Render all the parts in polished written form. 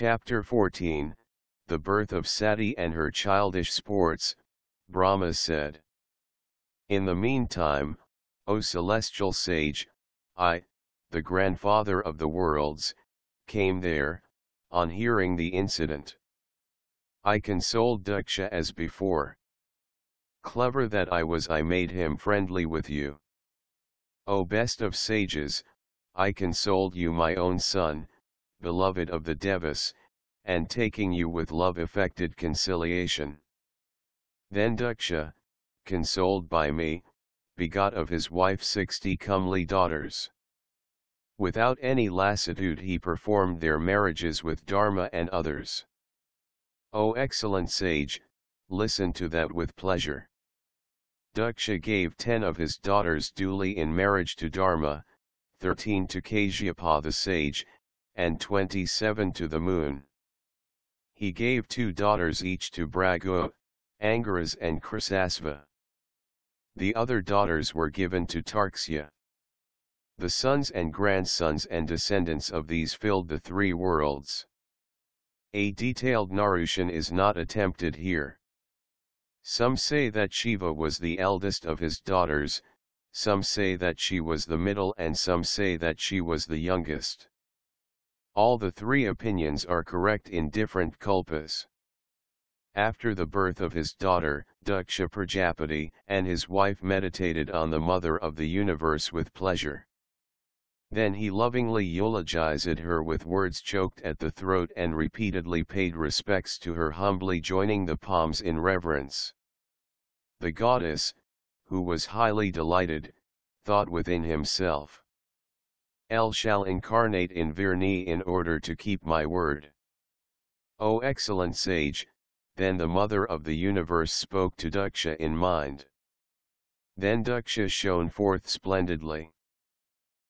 Chapter 14, The Birth of Sati and Her Childish Sports. Brahma said, "In the meantime, O celestial sage, I, the grandfather of the worlds, came there, on hearing the incident. I consoled Daksha as before. Clever that I was, I made him friendly with you. O best of sages, I consoled you, my own son, beloved of the Devas, and taking you with love effected conciliation. Then Daksha, consoled by me, begot of his wife 60 comely daughters. Without any lassitude he performed their marriages with Dharma and others. O excellent sage, listen to that with pleasure. Daksha gave 10 of his daughters duly in marriage to Dharma, 13 to Kashyapa the sage, and 27 to the moon. He gave 2 daughters each to Bhrigu, Angaras and Krisasva. The other daughters were given to Tarksya. The sons and grandsons and descendants of these filled the 3 worlds. A detailed narration is not attempted here. Some say that Shiva was the eldest of his daughters, some say that she was the middle, and some say that she was the youngest. All the 3 opinions are correct in different kalpas. After the birth of his daughter, Daksha Prajapati and his wife meditated on the Mother of the Universe with pleasure. Then he lovingly eulogized her with words choked at the throat and repeatedly paid respects to her, humbly joining the palms in reverence. The goddess, who was highly delighted, thought within himself, "I shall incarnate in Virni in order to keep my word." O excellent sage, then the Mother of the Universe spoke to Daksha in mind. Then Daksha shone forth splendidly.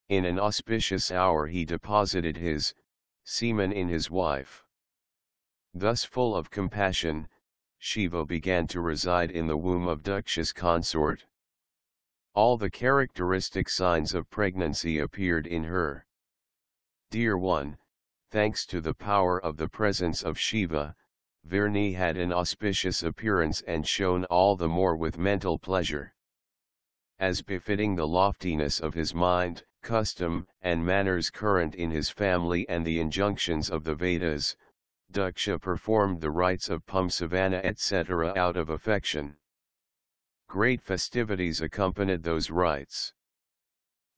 In an auspicious hour he deposited his semen in his wife. Thus full of compassion, Shiva began to reside in the womb of Daksha's consort. All the characteristic signs of pregnancy appeared in her. Dear one, thanks to the power of the presence of Shiva, Virni had an auspicious appearance and shone all the more with mental pleasure. As befitting the loftiness of his mind, custom and manners current in his family and the injunctions of the Vedas, Daksha performed the rites of Pumsavana etc. out of affection. Great festivities accompanied those rites.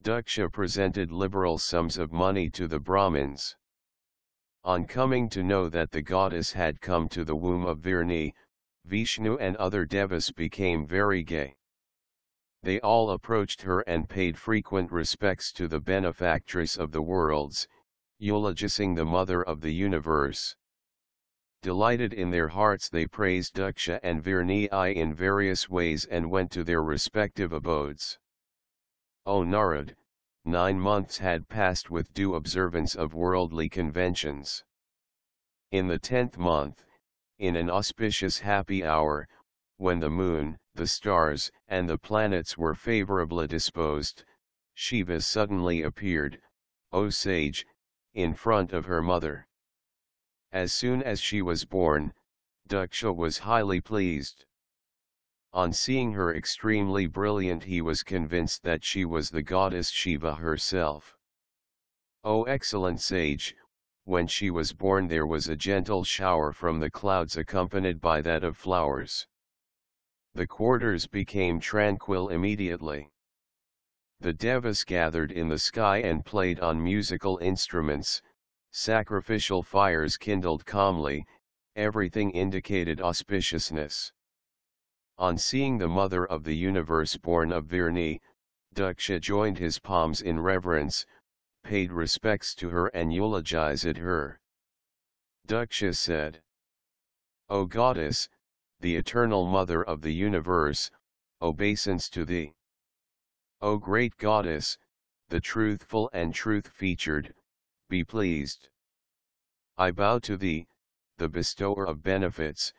Daksha presented liberal sums of money to the Brahmins. On coming to know that the goddess had come to the womb of Virni, Vishnu and other devas became very gay. They all approached her and paid frequent respects to the benefactress of the worlds, eulogizing the Mother of the Universe. Delighted in their hearts they praised Daksha and Virni in various ways and went to their respective abodes. O Narad, 9 months had passed with due observance of worldly conventions. In the 10th month, in an auspicious happy hour, when the moon, the stars, and the planets were favorably disposed, Shiva suddenly appeared, O sage, in front of her mother. As soon as she was born, Daksha was highly pleased. On seeing her extremely brilliant, he was convinced that she was the goddess Shiva herself. O excellent sage, when she was born there was a gentle shower from the clouds accompanied by that of flowers. The quarters became tranquil immediately. The devas gathered in the sky and played on musical instruments, sacrificial fires kindled calmly, everything indicated auspiciousness. On seeing the Mother of the Universe born of Virni, Daksha joined his palms in reverence, paid respects to her and eulogized her. Daksha said, O goddess, the eternal Mother of the Universe, obeisance to thee. O great goddess, the truthful and truth-featured, be pleased. I bow to thee, the bestower of benefits,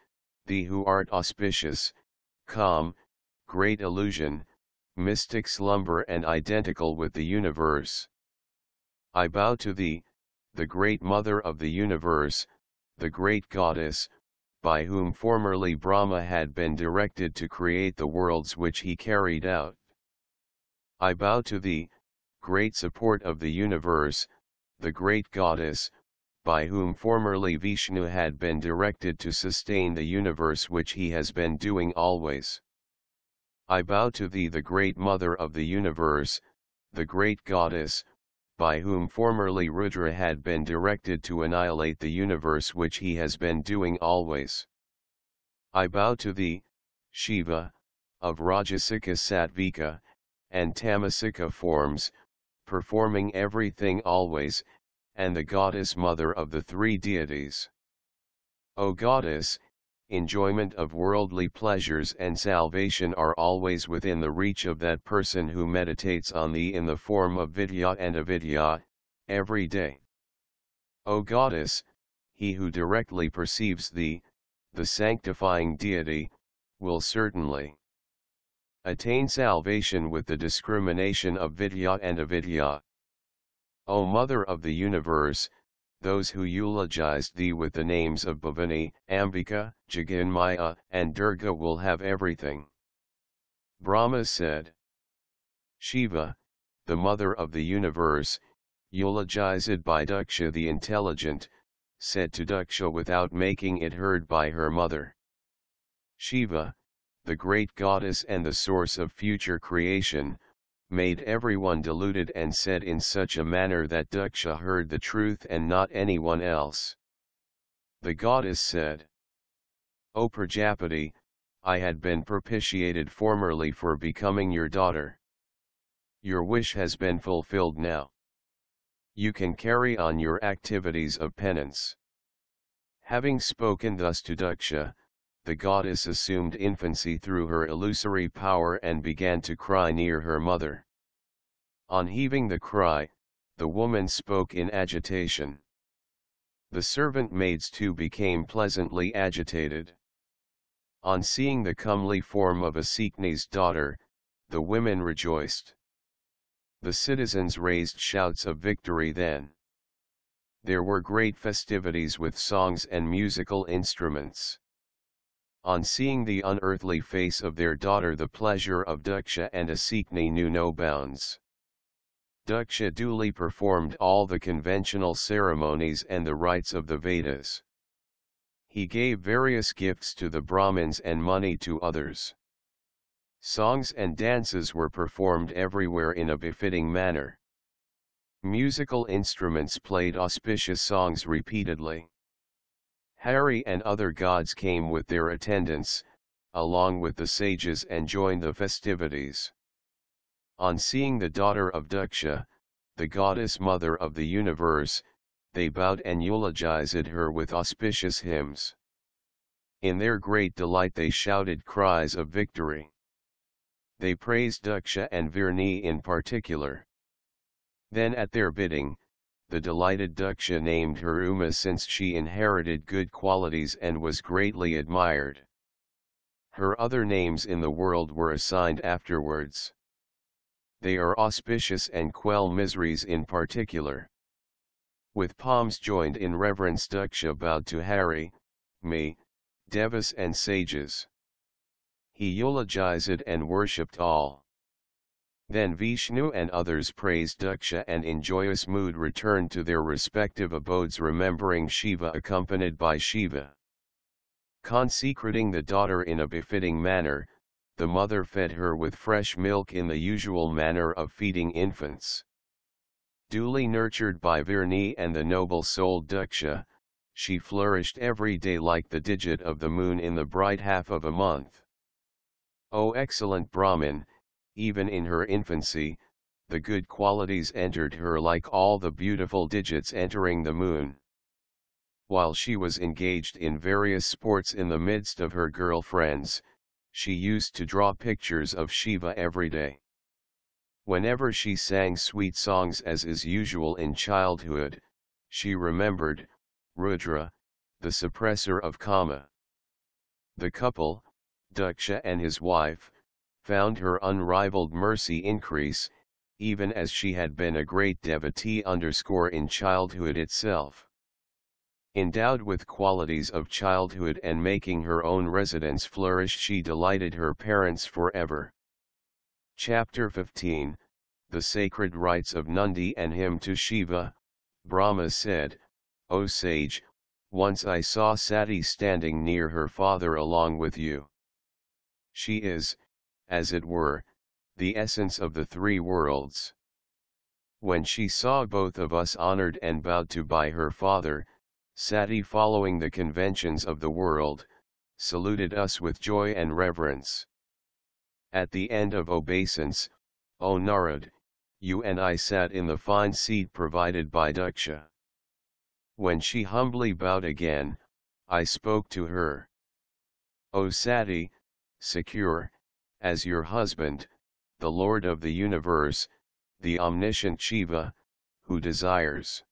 thee who art auspicious, calm, great illusion, mystic slumber and identical with the universe. I bow to thee, the great Mother of the Universe, the great goddess, by whom formerly Brahma had been directed to create the worlds which he carried out. I bow to thee, great support of the universe, the great goddess, by whom formerly Vishnu had been directed to sustain the universe which he has been doing always. I bow to thee, the great mother of the universe, the great goddess, by whom formerly Rudra had been directed to annihilate the universe which he has been doing always. I bow to thee, Shiva, of Rajasika, Sattvika, and Tamasika forms, performing everything always, and the goddess mother of the three deities. O goddess, enjoyment of worldly pleasures and salvation are always within the reach of that person who meditates on thee in the form of vidya and avidya, every day. O goddess, he who directly perceives thee, the sanctifying deity, will certainly attain salvation with the discrimination of vidya and avidya. O Mother of the universe, those who eulogized thee with the names of Bhavani, Ambika, Jaganmaya, and Durga will have everything. Brahma said. Shiva, the mother of the universe, eulogized by Daksha the intelligent, said to Daksha without making it heard by her mother. Shiva, the great goddess and the source of future creation, made everyone deluded and said in such a manner that Daksha heard the truth and not anyone else. The goddess said, O Prajapati, I had been propitiated formerly for becoming your daughter. Your wish has been fulfilled now. You can carry on your activities of penance. Having spoken thus to Daksha, the goddess assumed infancy through her illusory power and began to cry near her mother. On heaving the cry, the woman spoke in agitation. The servant maids too became pleasantly agitated. On seeing the comely form of a Sikni's daughter, the women rejoiced. The citizens raised shouts of victory then. There were great festivities with songs and musical instruments. On seeing the unearthly face of their daughter, the pleasure of Daksha and Asikni knew no bounds. Daksha duly performed all the conventional ceremonies and the rites of the Vedas. He gave various gifts to the Brahmins and money to others. Songs and dances were performed everywhere in a befitting manner. Musical instruments played auspicious songs repeatedly. Hari and other gods came with their attendants, along with the sages, and joined the festivities. On seeing the daughter of Daksha, the goddess mother of the universe, they bowed and eulogized her with auspicious hymns. In their great delight they shouted cries of victory. They praised Daksha and Virni in particular. Then at their bidding, the delighted Daksha named her Uma, since she inherited good qualities and was greatly admired. Her other names in the world were assigned afterwards. They are auspicious and quell miseries in particular. With palms joined in reverence, Daksha bowed to Hari, me, devas and sages. He eulogized and worshipped all. Then Vishnu and others praised Daksha and in joyous mood returned to their respective abodes, remembering Shiva accompanied by Shiva. Consecrating the daughter in a befitting manner, the mother fed her with fresh milk in the usual manner of feeding infants. Duly nurtured by Virni and the noble-souled Daksha, she flourished every day like the digit of the moon in the bright half of a month. O excellent Brahmin, even in her infancy, the good qualities entered her like all the beautiful digits entering the moon. While she was engaged in various sports in the midst of her girlfriends, she used to draw pictures of Shiva every day. Whenever she sang sweet songs, as is usual in childhood, she remembered Rudra, the suppressor of Kama. The couple, Daksha and his wife, found her unrivaled mercy increase, even as she had been a great devotee in childhood itself. Endowed with qualities of childhood and making her own residence flourish, she delighted her parents forever. Chapter 15, The Sacred Rites of Nundi and Hymn to Shiva. Brahma said, O sage, once I saw Sati standing near her father along with you. She is, as it were, the essence of the three worlds. When she saw both of us honored and bowed to by her father, Sati, following the conventions of the world, saluted us with joy and reverence. At the end of obeisance, O Narad, you and I sat in the fine seat provided by Daksha. When she humbly bowed again, I spoke to her. O Sati, secure, as your husband, the Lord of the universe, the omniscient Shiva, who desires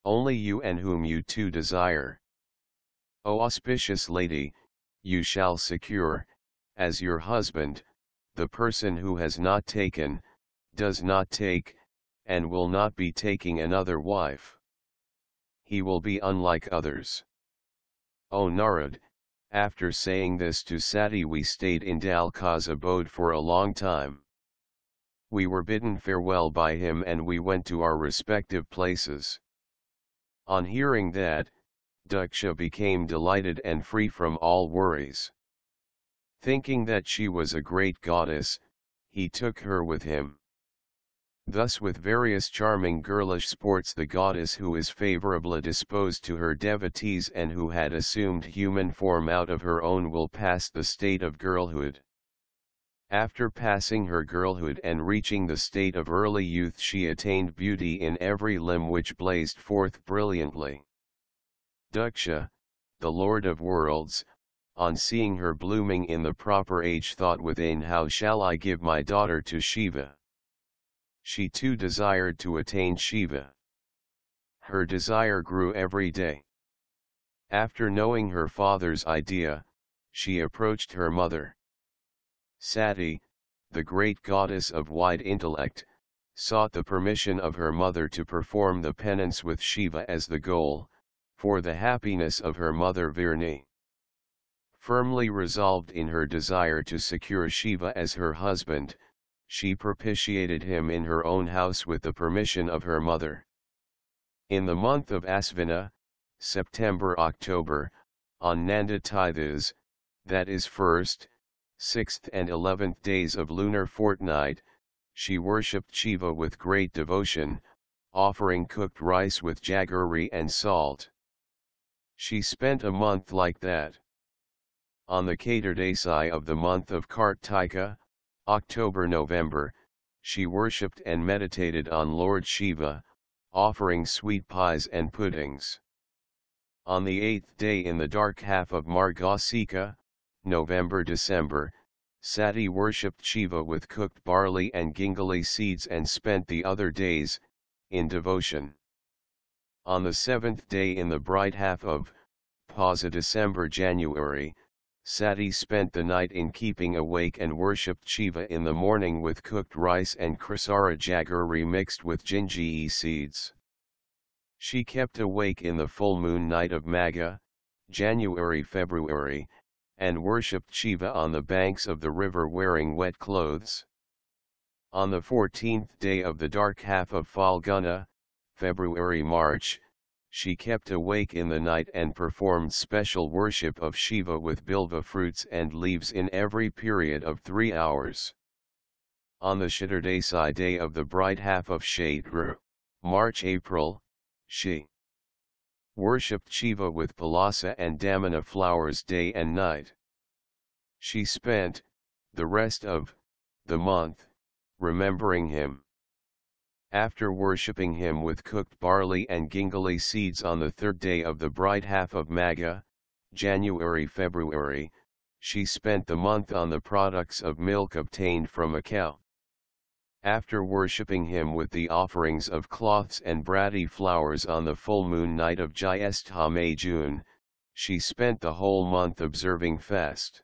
only you and whom you too desire. O auspicious lady, you shall secure, as your husband, the person who has not taken, does not take, and will not be taking another wife. He will be unlike others. O Narad, after saying this to Sati, we stayed in Dalka's abode for a long time. We were bidden farewell by him and we went to our respective places. On hearing that, Daksha became delighted and free from all worries. Thinking that she was a great goddess, he took her with him. Thus with various charming girlish sports the goddess, who is favorably disposed to her devotees and who had assumed human form out of her own will, passed the state of girlhood. After passing her girlhood and reaching the state of early youth, she attained beauty in every limb which blazed forth brilliantly. Daksha, the Lord of Worlds, on seeing her blooming in the proper age, thought within, how shall I give my daughter to Shiva? She too desired to attain Shiva. Her desire grew every day. After knowing her father's idea, she approached her mother. Sati, the great goddess of wide intellect, sought the permission of her mother to perform the penance with Shiva as the goal, for the happiness of her mother Virni. Firmly resolved in her desire to secure Shiva as her husband, she propitiated him in her own house with the permission of her mother. In the month of Asvina, September-October, on Nanda Tithas, that is 1st, 6th and 11th days of lunar fortnight, she worshipped Shiva with great devotion, offering cooked rice with jaggery and salt. She spent a month like that. On the Katardasi of the month of Kartika, October-November, she worshipped and meditated on Lord Shiva, offering sweet pies and puddings. On the 8th day in the dark half of Margasika, November-December, Sati worshipped Shiva with cooked barley and gingali seeds and spent the other days, in devotion. On the 7th day in the bright half of Pausa December-January, Sati spent the night in keeping awake and worshipped Shiva in the morning with cooked rice and krasara jaggery mixed with gingi seeds. She kept awake in the full moon night of Magha, January-February, and worshipped Shiva on the banks of the river wearing wet clothes. On the 14th day of the dark half of Falguna, February-March, she kept awake in the night and performed special worship of Shiva with bilva fruits and leaves in every period of 3 hours. On the Shaturdasi day of the bright half of Chaitra, March-April, she worshipped Shiva with palasa and damana flowers day and night. She spent the rest of the month remembering him. After worshipping him with cooked barley and gingali seeds on the 3rd day of the bright half of Magha, January-February, she spent the month on the products of milk obtained from a cow. After worshipping him with the offerings of cloths and brati flowers on the full moon night of Jyeshtha June, she spent the whole month observing fast.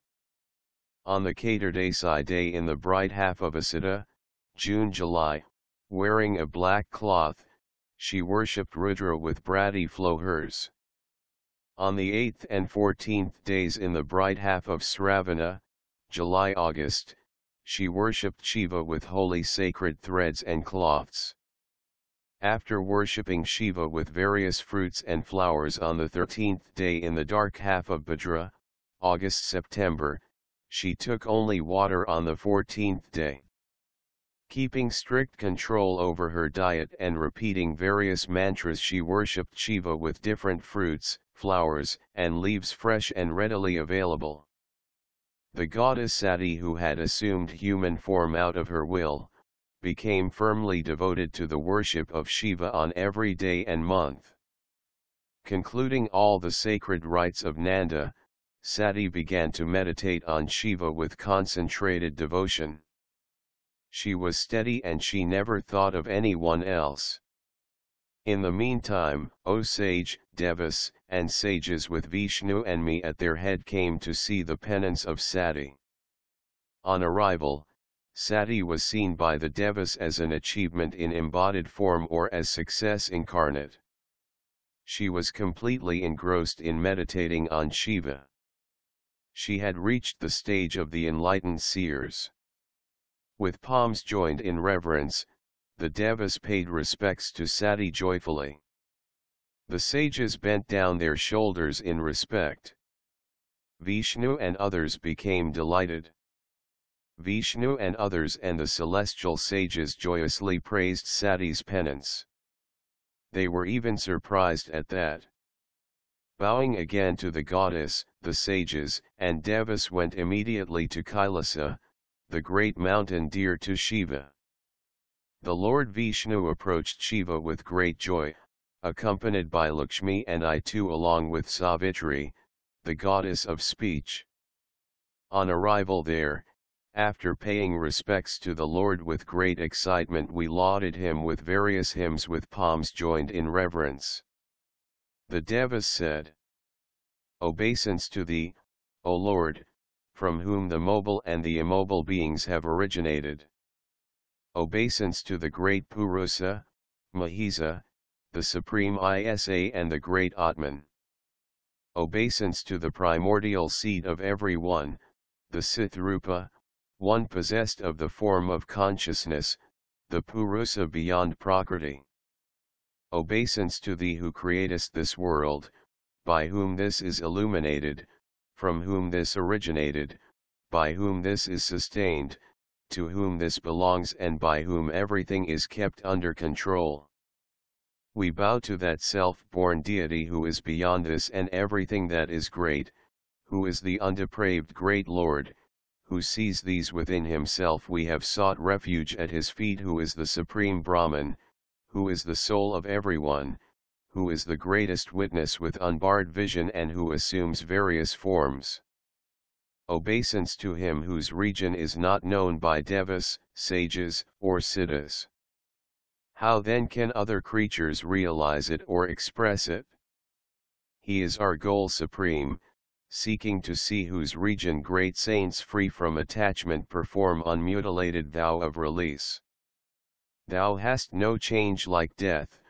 On the Katardasi day in the bright half of Asita, June-July, wearing a black cloth, she worshipped Rudra with brati flowers. On the 8th and 14th days in the bright half of Sravana, July-August, she worshipped Shiva with holy sacred threads and cloths. After worshipping Shiva with various fruits and flowers on the 13th day in the dark half of Bhadra, August-September, she took only water on the 14th day. Keeping strict control over her diet and repeating various mantras, she worshipped Shiva with different fruits, flowers, and leaves fresh and readily available. The goddess Sati, who had assumed human form out of her will, became firmly devoted to the worship of Shiva on every day and month. Concluding all the sacred rites of Nanda, Sati began to meditate on Shiva with concentrated devotion. She was steady and she never thought of anyone else. In the meantime, O sage, devas, and sages with Vishnu and me at their head came to see the penance of Sati. On arrival, Sati was seen by the devas as an achievement in embodied form or as success incarnate. She was completely engrossed in meditating on Shiva. She had reached the stage of the enlightened seers. With palms joined in reverence, the devas paid respects to Sati joyfully. The sages bent down their shoulders in respect. Vishnu and others became delighted. Vishnu and others and the celestial sages joyously praised Sati's penance. They were even surprised at that. Bowing again to the goddess, the sages and devas went immediately to Kailasa, the great mountain dear to Shiva. The Lord Vishnu approached Shiva with great joy, accompanied by Lakshmi and I too, along with Savitri, the goddess of speech. On arrival there, after paying respects to the Lord with great excitement, we lauded him with various hymns with palms joined in reverence. The devas said, "Obeisance to thee, O Lord, from whom the mobile and the immobile beings have originated. Obeisance to the great Purusa, Mahisa, the supreme Isa and the great Atman. Obeisance to the primordial seed of every one, the Sithrupa, one possessed of the form of consciousness, the Purusa beyond Prakriti. Obeisance to thee who createst this world, by whom this is illuminated, from whom this originated, by whom this is sustained, to whom this belongs and by whom everything is kept under control. We bow to that self-born deity who is beyond this and everything that is great, who is the undepraved great Lord, who sees these within himself. We have sought refuge at his feet, who is the supreme Brahman, who is the soul of everyone, who is the greatest witness with unbarred vision and who assumes various forms. Obeisance to him whose region is not known by devas, sages, or siddhas. How then can other creatures realize it or express it? He is our goal supreme, seeking to see whose region great saints free from attachment perform unmutilated vow of release. Thou hast no change like death,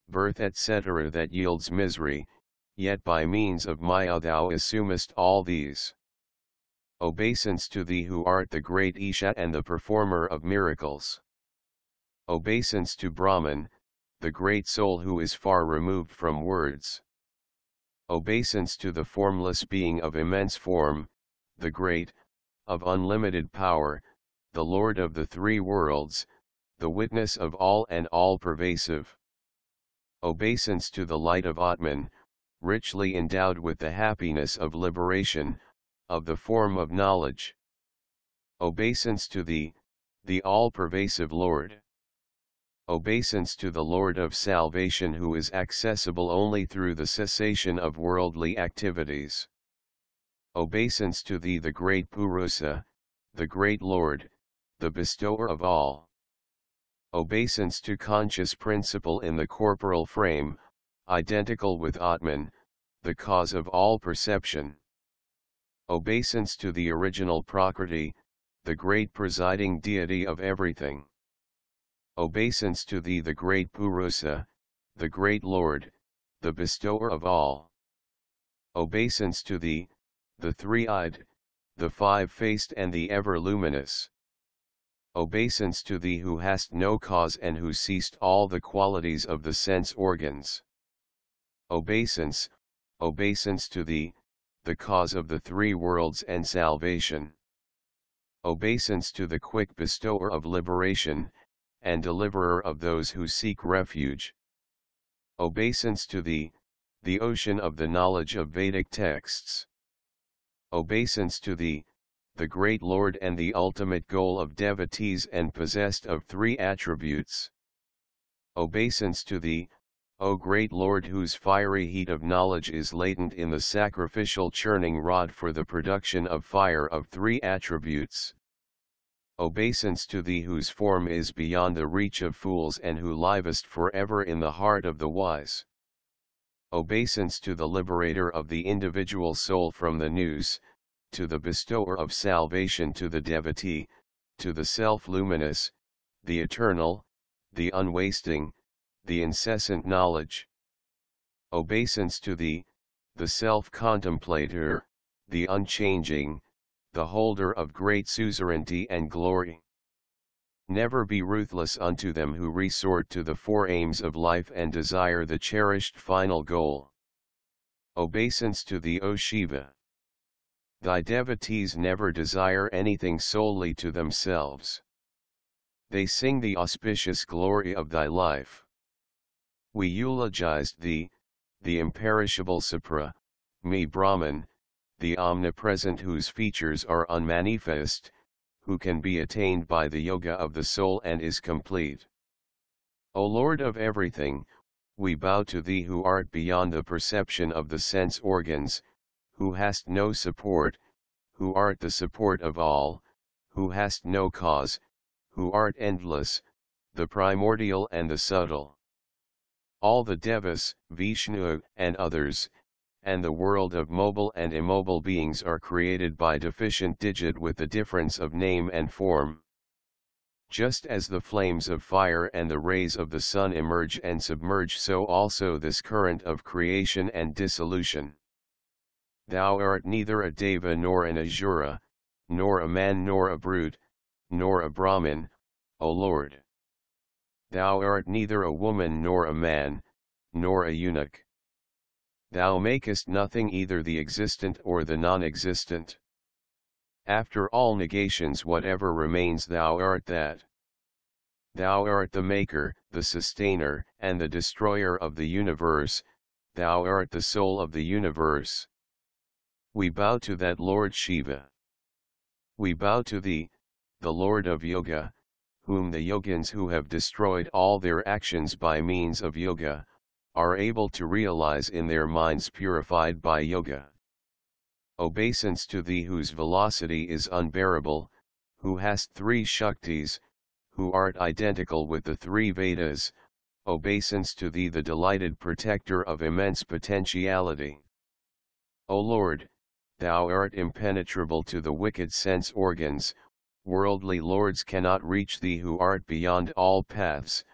birth etc. that yields misery, yet by means of Maya thou assumest all these. Obeisance to thee who art the great Isha and the performer of miracles. Obeisance to Brahman, the great soul who is far removed from words. Obeisance to the formless being of immense form, the great, of unlimited power, the Lord of the three worlds, the witness of all and all-pervasive. Obeisance to the light of Atman, richly endowed with the happiness of liberation, of the form of knowledge. Obeisance to thee, the all-pervasive Lord. Obeisance to the Lord of salvation who is accessible only through the cessation of worldly activities. Obeisance to thee the great Purusa, the great Lord, the bestower of all. Obeisance to conscious principle in the corporal frame, identical with Atman, the cause of all perception. Obeisance to the original Prakriti, the great presiding deity of everything. Obeisance to thee the great Purusa, the great Lord, the bestower of all. Obeisance to thee, the three-eyed, the five-faced and the ever-luminous. Obeisance to thee who hast no cause and who seest all the qualities of the sense organs. Obeisance, obeisance to thee, the cause of the three worlds and salvation. Obeisance to the quick bestower of liberation, and deliverer of those who seek refuge. Obeisance to thee, the ocean of the knowledge of Vedic texts. Obeisance to thee, the great Lord and the ultimate goal of devotees and possessed of three attributes. Obeisance to thee, O great Lord, whose fiery heat of knowledge is latent in the sacrificial churning rod for the production of fire of three attributes. Obeisance to thee whose form is beyond the reach of fools and who livest forever in the heart of the wise. Obeisance to the liberator of the individual soul from the noose, to the bestower of salvation, to the devotee, to the self-luminous, the eternal, the unwasting, the incessant knowledge. Obeisance to thee, the self-contemplator, the unchanging, the holder of great suzerainty and glory. Never be ruthless unto them who resort to the four aims of life and desire the cherished final goal. Obeisance to thee, O Shiva. Thy devotees never desire anything solely to themselves. They sing the auspicious glory of thy life. We eulogized thee, the imperishable Supra, me Brahman, the omnipresent whose features are unmanifest, who can be attained by the yoga of the soul and is complete. O Lord of everything, we bow to thee who art beyond the perception of the sense organs, who hast no support, who art the support of all, who hast no cause, who art endless, the primordial and the subtle. All the devas, Vishnu, and others, and the world of mobile and immobile beings are created by deficient digit with the difference of name and form. Just as the flames of fire and the rays of the sun emerge and submerge, so also this current of creation and dissolution. Thou art neither a deva nor an asura, nor a man nor a brute, nor a Brahmin, O Lord. Thou art neither a woman nor a man, nor a eunuch. Thou makest nothing either the existent or the non-existent. After all negations whatever remains thou art that. Thou art the maker, the sustainer, and the destroyer of the universe, thou art the soul of the universe. We bow to that Lord Shiva. We bow to thee, the Lord of Yoga, whom the yogins who have destroyed all their actions by means of yoga, are able to realize in their minds purified by yoga. Obeisance to thee whose velocity is unbearable, who hast three Shaktis, who art identical with the three Vedas, obeisance to thee the delighted protector of immense potentiality. O Lord, thou art impenetrable to the wicked sense organs, worldly lords cannot reach thee who art beyond all paths,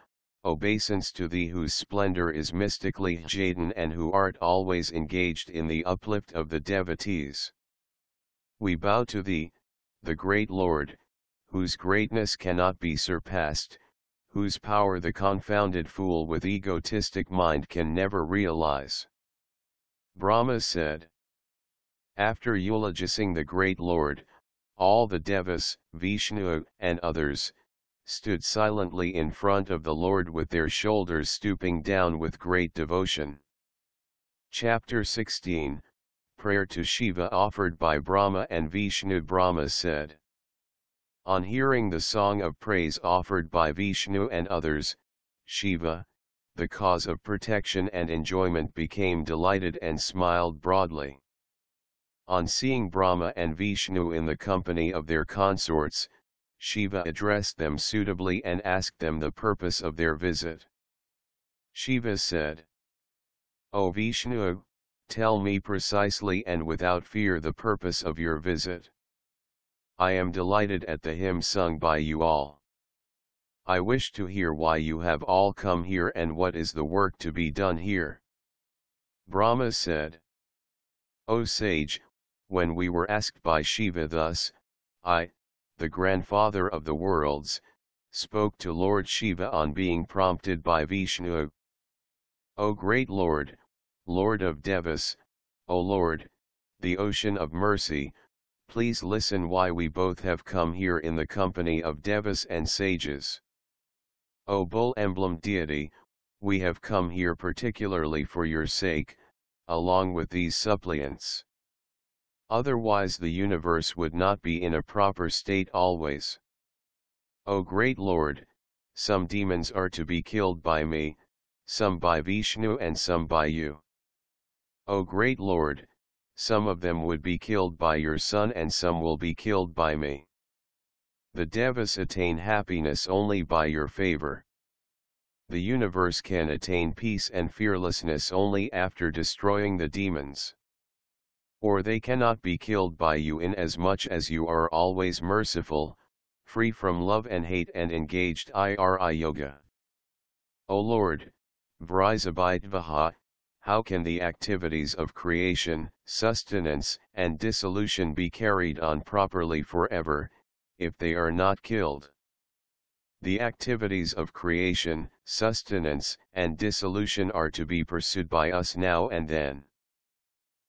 obeisance to thee whose splendor is mystically jaden and who art always engaged in the uplift of the devotees. We bow to thee, the great Lord, whose greatness cannot be surpassed, whose power the confounded fool with egotistic mind can never realize. Brahma said. After eulogizing the great Lord, all the devas, Vishnu, and others, stood silently in front of the Lord with their shoulders stooping down with great devotion. Chapter 16, Prayer to Shiva offered by Brahma and Vishnu. Brahma said. On hearing the song of praise offered by Vishnu and others, Shiva, the cause of protection and enjoyment, became delighted and smiled broadly. On seeing Brahma and Vishnu in the company of their consorts, Shiva addressed them suitably and asked them the purpose of their visit. Shiva said, O Vishnu, tell me precisely and without fear the purpose of your visit. I am delighted at the hymn sung by you all. I wish to hear why you have all come here and what is the work to be done here. Brahma said, O sage, when we were asked by Shiva thus, I, the grandfather of the worlds, spoke to Lord Shiva on being prompted by Vishnu. O great Lord, Lord of Devas, O Lord, the ocean of mercy, please listen why we both have come here in the company of Devas and sages. O bull emblem deity, we have come here particularly for your sake, along with these suppliants. Otherwise the universe would not be in a proper state always. O great Lord, some demons are to be killed by me, some by Vishnu and some by you. O great Lord, some of them would be killed by your son and some will be killed by me. The Devas attain happiness only by your favor. The universe can attain peace and fearlessness only after destroying the demons. Or they cannot be killed by you inasmuch as you are always merciful, free from love and hate and engaged IRI yoga. O Lord, Vrisabhaitvaha, how can the activities of creation, sustenance, and dissolution be carried on properly forever, if they are not killed? The activities of creation, sustenance, and dissolution are to be pursued by us now and then.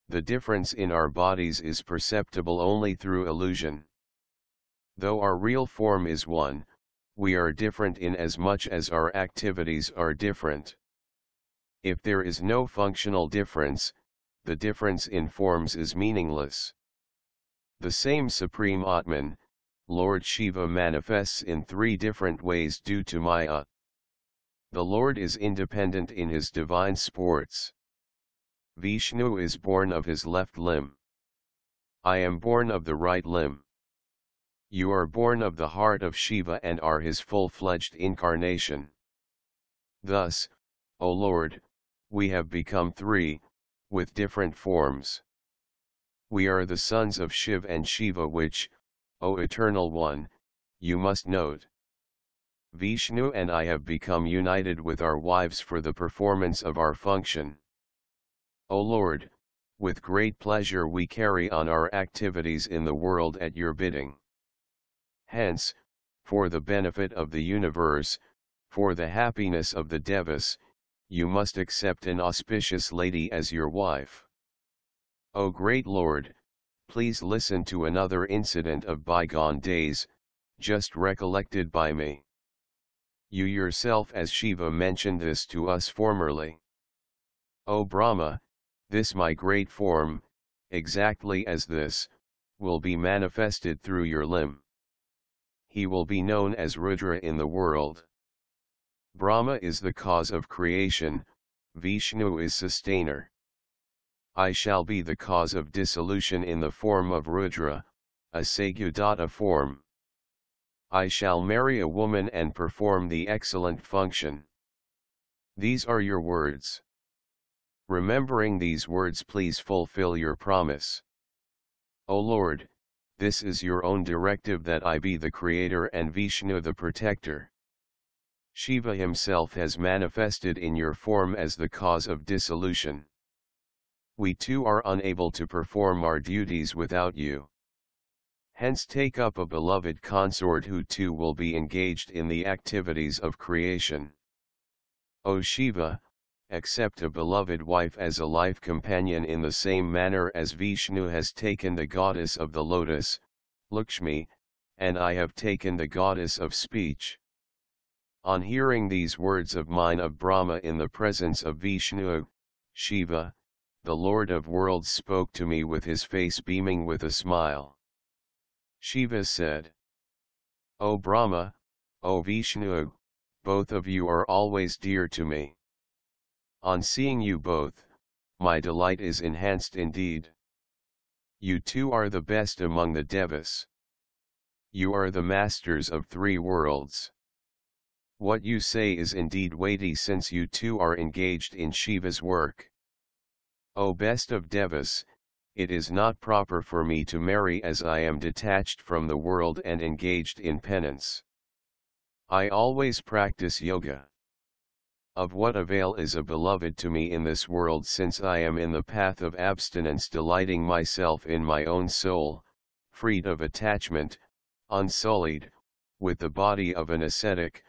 The difference in our bodies is perceptible only through illusion. Though our real form is one, we are different in as much as our activities are different. If there is no functional difference, the difference in forms is meaningless. The same Supreme Atman, Lord Shiva, manifests in three different ways due to Maya. The Lord is independent in his divine sports. Vishnu is born of his left limb. I am born of the right limb. You are born of the heart of Shiva and are his full-fledged incarnation. Thus, O Lord, we have become three, with different forms. We are the sons of Shiv and Shiva which, O Eternal One, you must note. Vishnu and I have become united with our wives for the performance of our function. O Lord, with great pleasure we carry on our activities in the world at your bidding. Hence, for the benefit of the universe, for the happiness of the Devas, you must accept an auspicious lady as your wife. O great Lord, please listen to another incident of bygone days, just recollected by me. You yourself as Shiva mentioned this to us formerly. O Brahma, this my great form, exactly as this, will be manifested through your limb. He will be known as Rudra in the world. Brahma is the cause of creation, Vishnu is sustainer. I shall be the cause of dissolution in the form of Rudra, a Sagyudata form. I shall marry a woman and perform the excellent function. These are your words. Remembering these words, please fulfill your promise. O Lord, this is your own directive that I be the creator and Vishnu the protector. Shiva himself has manifested in your form as the cause of dissolution. We too are unable to perform our duties without you. Hence take up a beloved consort who too will be engaged in the activities of creation. O Shiva, accept a beloved wife as a life companion in the same manner as Vishnu has taken the goddess of the lotus, Lakshmi, and I have taken the goddess of speech. On hearing these words of mine of Brahma in the presence of Vishnu, Shiva, the Lord of worlds, spoke to me with his face beaming with a smile. Shiva said, O Brahma, O Vishnu, both of you are always dear to me. On seeing you both, my delight is enhanced indeed. You two are the best among the Devas. You are the masters of three worlds. What you say is indeed weighty since you two are engaged in Shiva's work. O best of Devas, it is not proper for me to marry as I am detached from the world and engaged in penance. I always practice yoga. Of what avail is a beloved to me in this world, since I am in the path of abstinence, delighting myself in my own soul, freed of attachment, unsullied, with the body of an ascetic,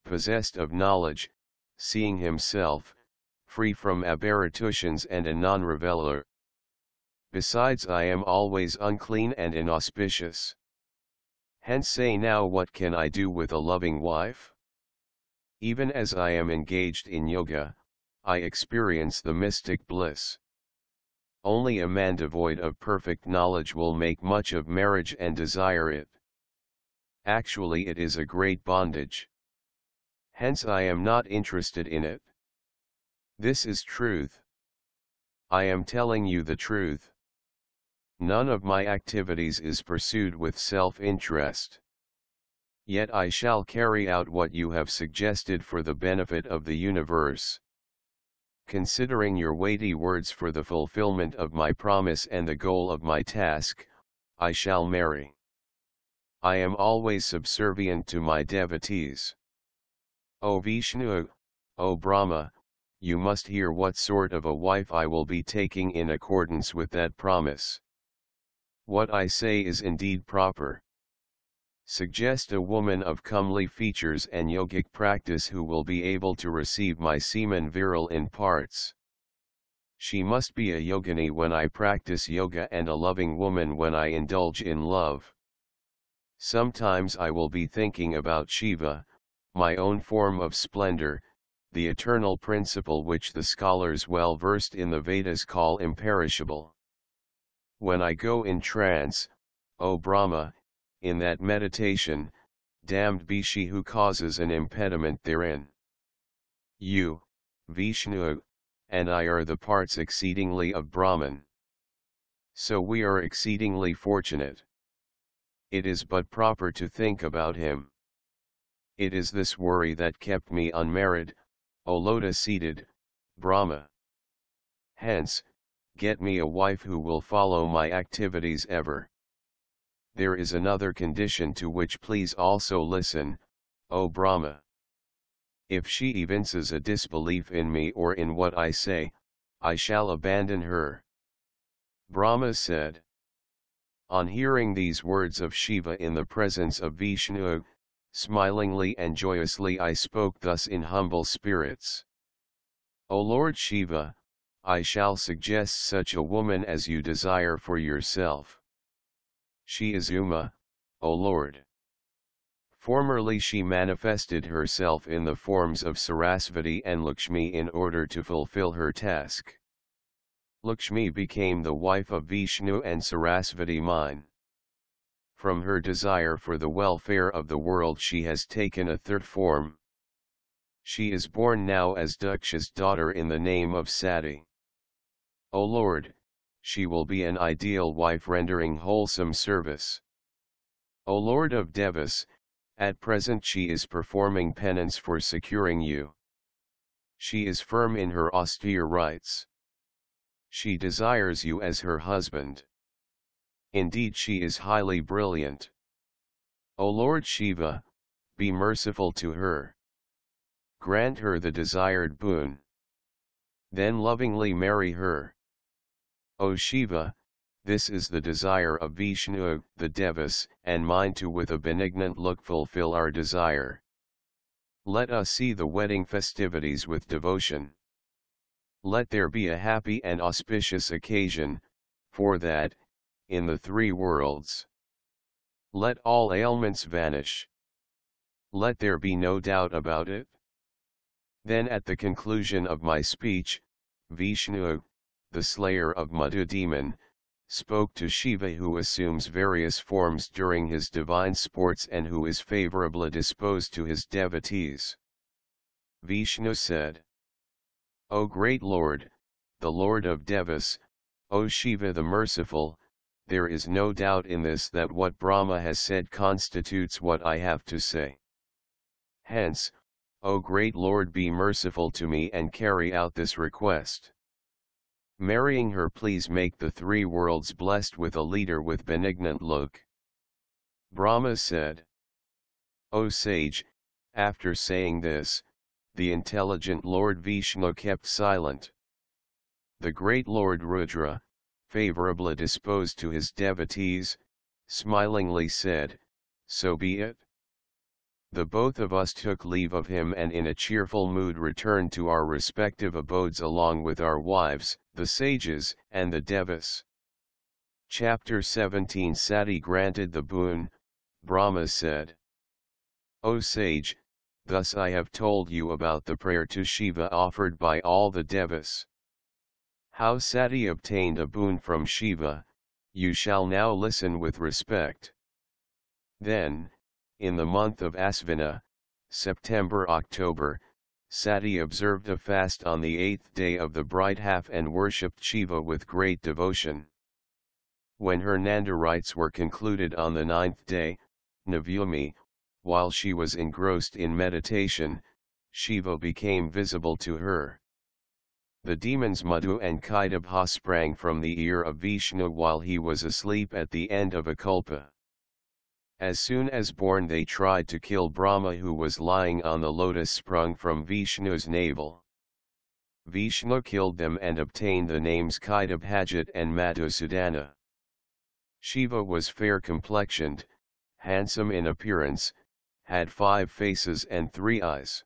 possessed of knowledge, seeing himself, free from aberrations and a non-reveler. Besides, I am always unclean and inauspicious. Hence say now, what can I do with a loving wife? Even as I am engaged in yoga, I experience the mystic bliss. Only a man devoid of perfect knowledge will make much of marriage and desire it. Actually, it is a great bondage. Hence I am not interested in it. This is truth. I am telling you the truth. None of my activities is pursued with self-interest. Yet I shall carry out what you have suggested for the benefit of the universe. Considering your weighty words for the fulfillment of my promise and the goal of my task, I shall marry. I am always subservient to my devotees. O Vishnu, O Brahma, you must hear what sort of a wife I will be taking in accordance with that promise. What I say is indeed proper. Suggest a woman of comely features and yogic practice who will be able to receive my semen virile in parts. She must be a yogini when I practice yoga and a loving woman when I indulge in love. Sometimes I will be thinking about Shiva, my own form of splendor, the eternal principle which the scholars well versed in the Vedas call imperishable. When I go in trance, O Brahma, in that meditation, damned be she who causes an impediment therein. You, Vishnu, and I are the parts exceedingly of Brahman. So we are exceedingly fortunate. It is but proper to think about him. It is this worry that kept me unmarried, O lotus-seated, Brahma. Hence, get me a wife who will follow my activities ever. There is another condition to which please also listen, O Brahma. If she evinces a disbelief in me or in what I say, I shall abandon her. Brahma said. On hearing these words of Shiva in the presence of Vishnu, smilingly and joyously I spoke thus in humble spirits. O Lord Shiva, I shall suggest such a woman as you desire for yourself. She is Uma, O Lord. Formerly she manifested herself in the forms of Sarasvati and Lakshmi in order to fulfill her task. Lakshmi became the wife of Vishnu and Sarasvati mine. From her desire for the welfare of the world she has taken a third form. She is born now as Daksha's daughter in the name of Sati. O Lord, she will be an ideal wife rendering wholesome service. O Lord of Devas, at present she is performing penance for securing you. She is firm in her austere rites. She desires you as her husband. Indeed, she is highly brilliant. O Lord Shiva, be merciful to her. Grant her the desired boon. Then lovingly marry her. O Shiva, this is the desire of Vishnu, the Devas, and mine too. With a benignant look fulfill our desire. Let us see the wedding festivities with devotion. Let there be a happy and auspicious occasion, for that, in the three worlds. Let all ailments vanish. Let there be no doubt about it. Then at the conclusion of my speech, Vishnu, the slayer of Madhu demon, spoke to Shiva, who assumes various forms during his divine sports and who is favorably disposed to his devotees. Vishnu said, O great Lord, the Lord of Devas, O Shiva the merciful, there is no doubt in this that what Brahma has said constitutes what I have to say. Hence, O great Lord, be merciful to me and carry out this request. Marrying her, please make the three worlds blessed with a leader with benignant look. Brahma said, O sage, after saying this, the intelligent Lord Vishnu kept silent. The great Lord Rudra, favorably disposed to his devotees, smilingly said, "So be it." The both of us took leave of him and in a cheerful mood returned to our respective abodes along with our wives, the sages, and the devas. Chapter 17 Sati granted the boon. Brahma said, "O sage, thus I have told you about the prayer to Shiva offered by all the devas. How Sati obtained a boon from Shiva, you shall now listen with respect." Then, in the month of Asvina, September-October, Sati observed a fast on the 8th day of the bright half and worshipped Shiva with great devotion. When her Nanda rites were concluded on the 9th day, Navami, while she was engrossed in meditation, Shiva became visible to her. The demons Madhu and Kaidabha sprang from the ear of Vishnu while he was asleep at the end of a kalpa. As soon as born they tried to kill Brahma who was lying on the lotus sprung from Vishnu's navel. Vishnu killed them and obtained the names Kaidabhajit and Madhusudana. Shiva was fair-complexioned, handsome in appearance, had 5 faces and 3 eyes.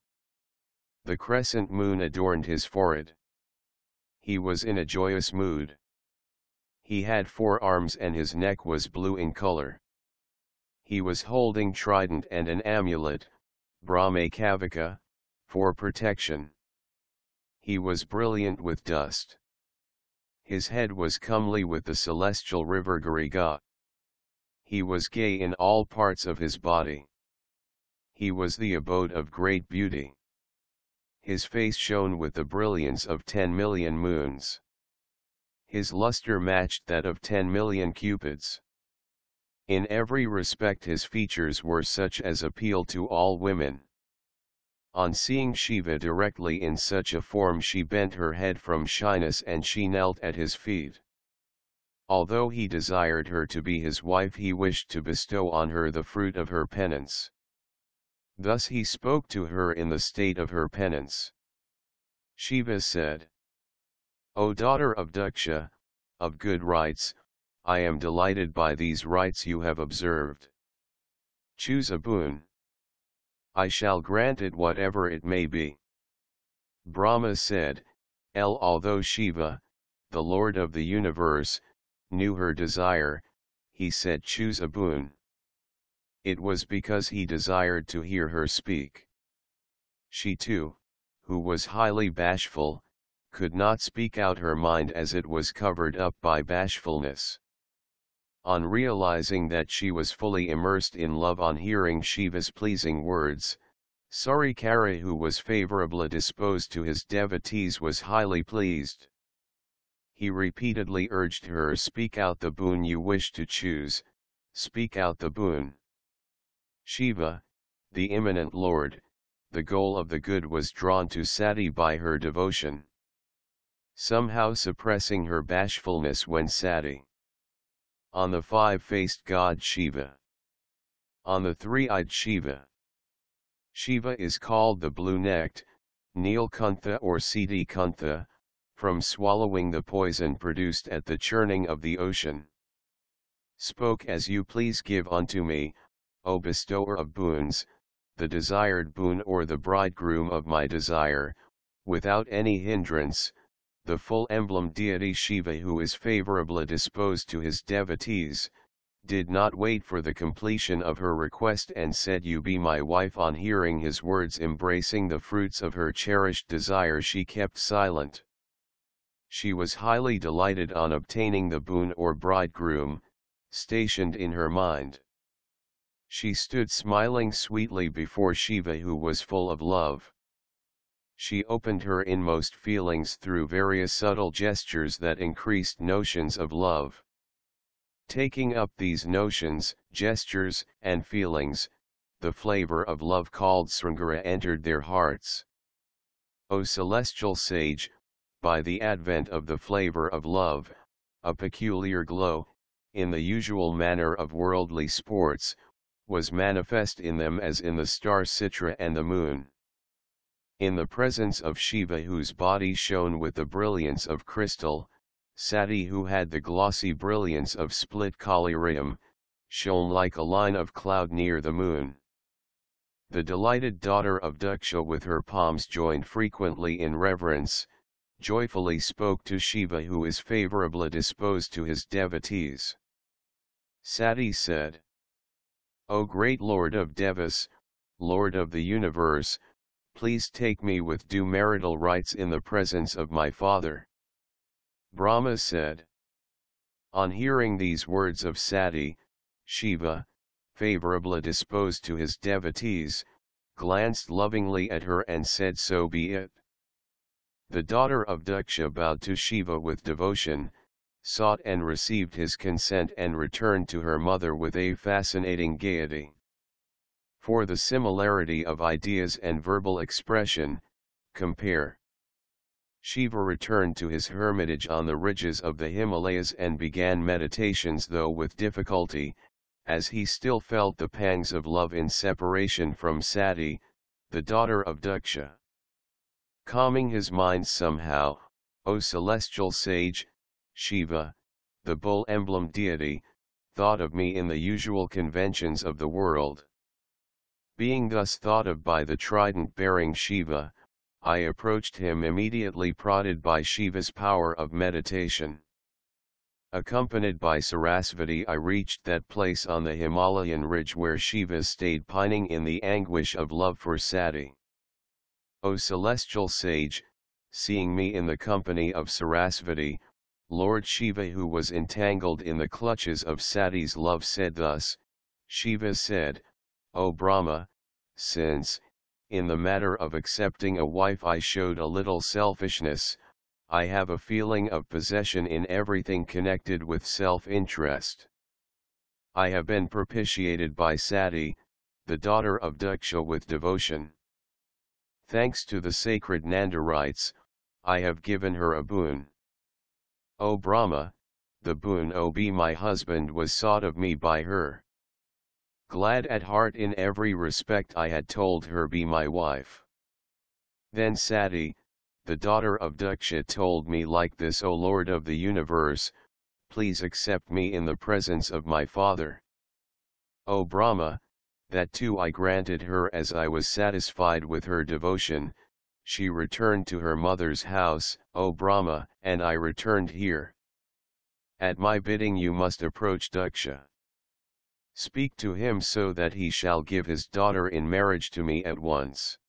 The crescent moon adorned his forehead. He was in a joyous mood. He had 4 arms and his neck was blue in color. He was holding trident and an amulet, Brahmakavika, for protection. He was brilliant with dust. His head was comely with the celestial river Gariga. He was gay in all parts of his body. He was the abode of great beauty. His face shone with the brilliance of 10 million moons. His luster matched that of 10 million cupids. In every respect his features were such as appeal to all women. On seeing Shiva directly in such a form she bent her head from shyness and she knelt at his feet. Although he desired her to be his wife he wished to bestow on her the fruit of her penance. Thus he spoke to her in the state of her penance. Shiva said, "O daughter of Daksha, of good rites, I am delighted by these rites you have observed. Choose a boon. I shall grant it whatever it may be." Brahma said, Although Shiva, the Lord of the universe, knew her desire, he said choose a boon. It was because he desired to hear her speak. She too, who was highly bashful, could not speak out her mind as it was covered up by bashfulness. On realizing that she was fully immersed in love on hearing Shiva's pleasing words, Sarikara who was favorably disposed to his devotees was highly pleased. He repeatedly urged her speak out the boon you wish to choose, speak out the boon. Shiva, the immanent Lord, the goal of the good was drawn to Sati by her devotion. Somehow suppressing her bashfulness when Sati on the 5-faced god Shiva, on the 3-eyed Shiva. Shiva is called the blue-necked, Neelkantha or Siddhi Kantha, from swallowing the poison produced at the churning of the ocean. Spoke as you please give unto me, O bestower of boons, the desired boon or the bridegroom of my desire, without any hindrance. The full emblem deity Shiva who is favorably disposed to his devotees, did not wait for the completion of her request and said you be my wife. On hearing his words embracing the fruits of her cherished desire she kept silent. She was highly delighted on obtaining the boon or bridegroom, stationed in her mind. She stood smiling sweetly before Shiva who was full of love. She opened her inmost feelings through various subtle gestures that increased notions of love. Taking up these notions, gestures, and feelings, the flavor of love called Sringara entered their hearts. O celestial sage, by the advent of the flavor of love, a peculiar glow, in the usual manner of worldly sports, was manifest in them as in the star Citra and the moon. In the presence of Shiva, whose body shone with the brilliance of crystal, Sati, who had the glossy brilliance of split collyrium, shone like a line of cloud near the moon. The delighted daughter of Daksha, with her palms joined frequently in reverence, joyfully spoke to Shiva, who is favorably disposed to his devotees. Sati said, "O great Lord of Devas, Lord of the universe, please take me with due marital rights in the presence of my father." Brahma said. On hearing these words of Sati, Shiva, favorably disposed to his devotees, glanced lovingly at her and said, "So be it." The daughter of Daksha bowed to Shiva with devotion, sought and received his consent, and returned to her mother with a fascinating gaiety. For the similarity of ideas and verbal expression, compare. Shiva returned to his hermitage on the ridges of the Himalayas and began meditations, though with difficulty, as he still felt the pangs of love in separation from Sati, the daughter of Daksha. Calming his mind somehow, O celestial sage, Shiva, the bull emblem deity, thought of me in the usual conventions of the world. Being thus thought of by the trident-bearing Shiva, I approached him immediately, prodded by Shiva's power of meditation. Accompanied by Sarasvati, I reached that place on the Himalayan ridge where Shiva stayed pining in the anguish of love for Sati. O celestial sage, seeing me in the company of Sarasvati, Lord Shiva, who was entangled in the clutches of Sati's love, said thus. Shiva said, "O Brahma, since, in the matter of accepting a wife, I showed a little selfishness, I have a feeling of possession in everything connected with self-interest. I have been propitiated by Sati, the daughter of Daksha, with devotion. Thanks to the sacred Nanda rites, I have given her a boon. O Brahma, the boon, O be my husband, was sought of me by her. Glad at heart in every respect, I had told her, be my wife. Then Sati, the daughter of Daksha, told me like this, O Lord of the universe, please accept me in the presence of my father." O Brahma, that too I granted her, as I was satisfied with her devotion. She returned to her mother's house, O Brahma, and I returned here. At my bidding you must approach Daksha. Speak to him so that he shall give his daughter in marriage to me at once.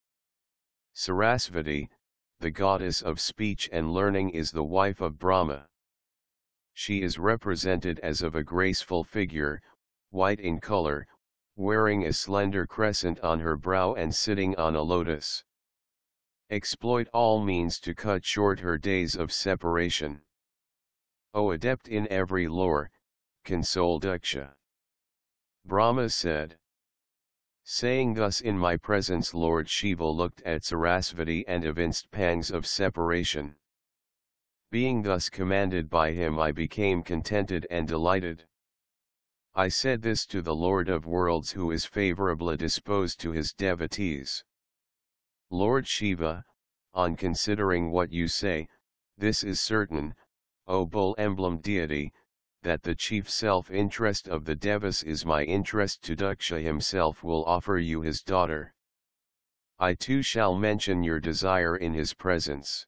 Sarasvati, the goddess of speech and learning, is the wife of Brahma. She is represented as of a graceful figure, white in color, wearing a slender crescent on her brow and sitting on a lotus. Exploit all means to cut short her days of separation. O adept in every lore, console Daksha. Brahma said. Saying thus in my presence, Lord Shiva looked at Sarasvati and evinced pangs of separation. Being thus commanded by him, I became contented and delighted. I said this to the Lord of worlds, who is favorably disposed to his devotees. Lord Shiva, on considering what you say, this is certain, O bull emblem deity, that the chief self-interest of the Devas is my interest. To Daksha himself will offer you his daughter. I too shall mention your desire in his presence.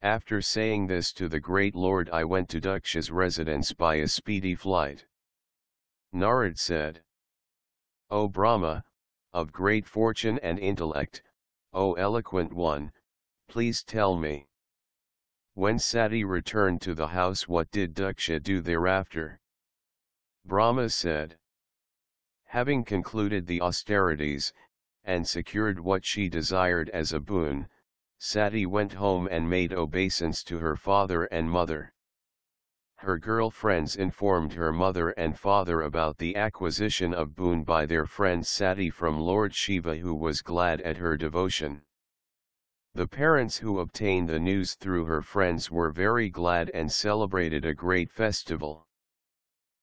After saying this to the great Lord, I went to Daksha's residence by a speedy flight. Narad said, O Brahma, of great fortune and intellect, O eloquent one, please tell me. When Sati returned to the house, what did Daksha do thereafter? Brahma said. Having concluded the austerities, and secured what she desired as a boon, Sati went home and made obeisance to her father and mother. Her girl friends informed her mother and father about the acquisition of boon by their friend Sati from Lord Shiva, who was glad at her devotion. The parents who obtained the news through her friends were very glad and celebrated a great festival.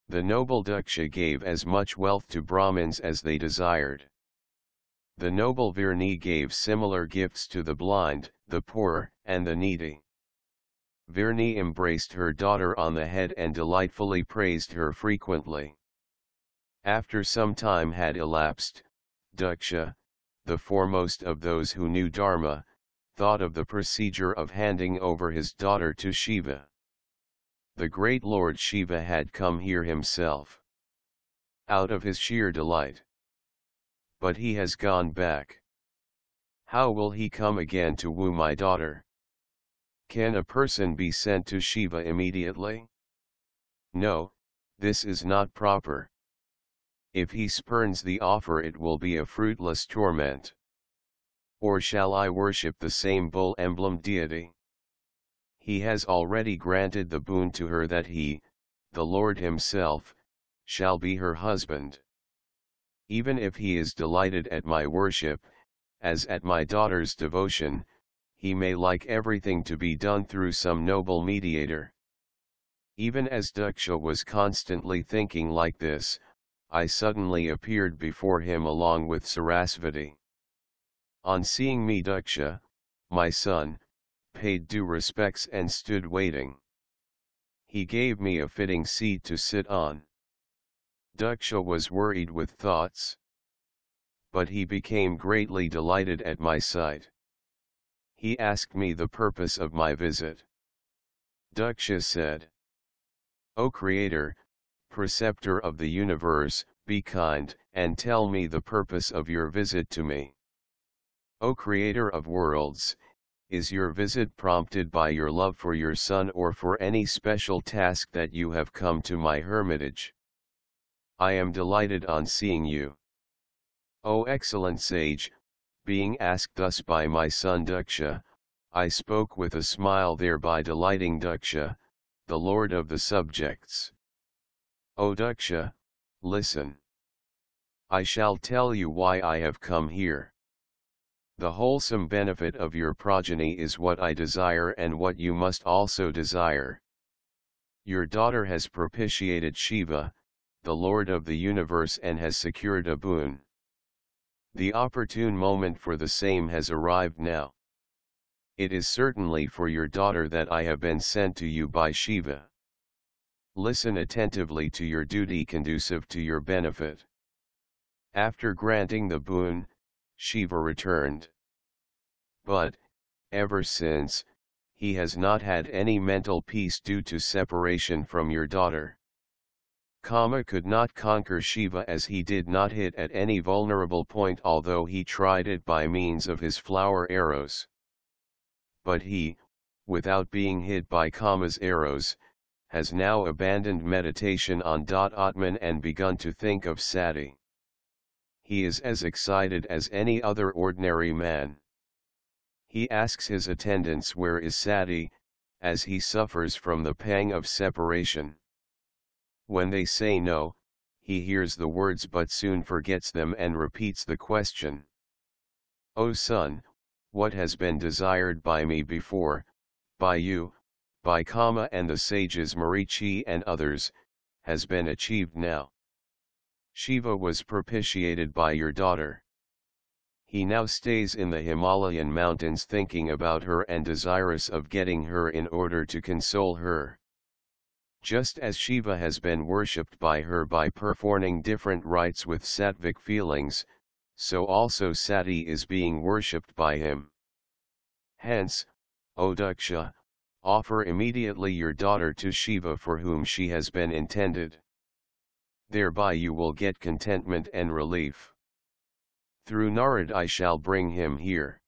The noble Daksha gave as much wealth to Brahmins as they desired. The noble Virni gave similar gifts to the blind, the poor, and the needy. Virni embraced her daughter on the head and delightfully praised her frequently. After some time had elapsed, Daksha, the foremost of those who knew Dharma, thought of the procedure of handing over his daughter to Shiva. The great Lord Shiva had come here himself, out of his sheer delight. But he has gone back. How will he come again to woo my daughter? Can a person be sent to Shiva immediately? No, this is not proper. If he spurns the offer, it will be a fruitless torment. Or shall I worship the same bull emblem deity? He has already granted the boon to her that he, the Lord himself, shall be her husband. Even if he is delighted at my worship, as at my daughter's devotion, he may like everything to be done through some noble mediator. Even as Daksha was constantly thinking like this, I suddenly appeared before him along with Sarasvati. On seeing me, Daksha, my son, paid due respects and stood waiting. He gave me a fitting seat to sit on. Daksha was worried with thoughts, but he became greatly delighted at my sight. He asked me the purpose of my visit. Daksha said, "O Creator, Preceptor of the universe, be kind, and tell me the purpose of your visit to me. O Creator of worlds, is your visit prompted by your love for your son or for any special task that you have come to my hermitage? I am delighted on seeing you. O excellent sage," being asked thus by my son Daksha, I spoke with a smile, thereby delighting Daksha, the lord of the subjects. O Daksha, listen. I shall tell you why I have come here. The wholesome benefit of your progeny is what I desire and what you must also desire. Your daughter has propitiated Shiva, the Lord of the universe, and has secured a boon. The opportune moment for the same has arrived now. It is certainly for your daughter that I have been sent to you by Shiva. Listen attentively to your duty conducive to your benefit. After granting the boon, Shiva returned. But, ever since, he has not had any mental peace due to separation from your daughter. Kama could not conquer Shiva, as he did not hit at any vulnerable point, although he tried it by means of his flower arrows. But he, without being hit by Kama's arrows, has now abandoned meditation on Atman and begun to think of Sati. He is as excited as any other ordinary man. He asks his attendants where is Sati, as he suffers from the pang of separation. When they say no, he hears the words but soon forgets them and repeats the question. O son, what has been desired by me before, by you, by Kama and the sages Marichi and others, has been achieved now. Shiva was propitiated by your daughter. He now stays in the Himalayan mountains thinking about her and desirous of getting her in order to console her. Just as Shiva has been worshipped by her by performing different rites with sattvic feelings, so also Sati is being worshipped by him. Hence, O Daksha, offer immediately your daughter to Shiva for whom she has been intended. Thereby you will get contentment and relief. Through Narad I shall bring him here.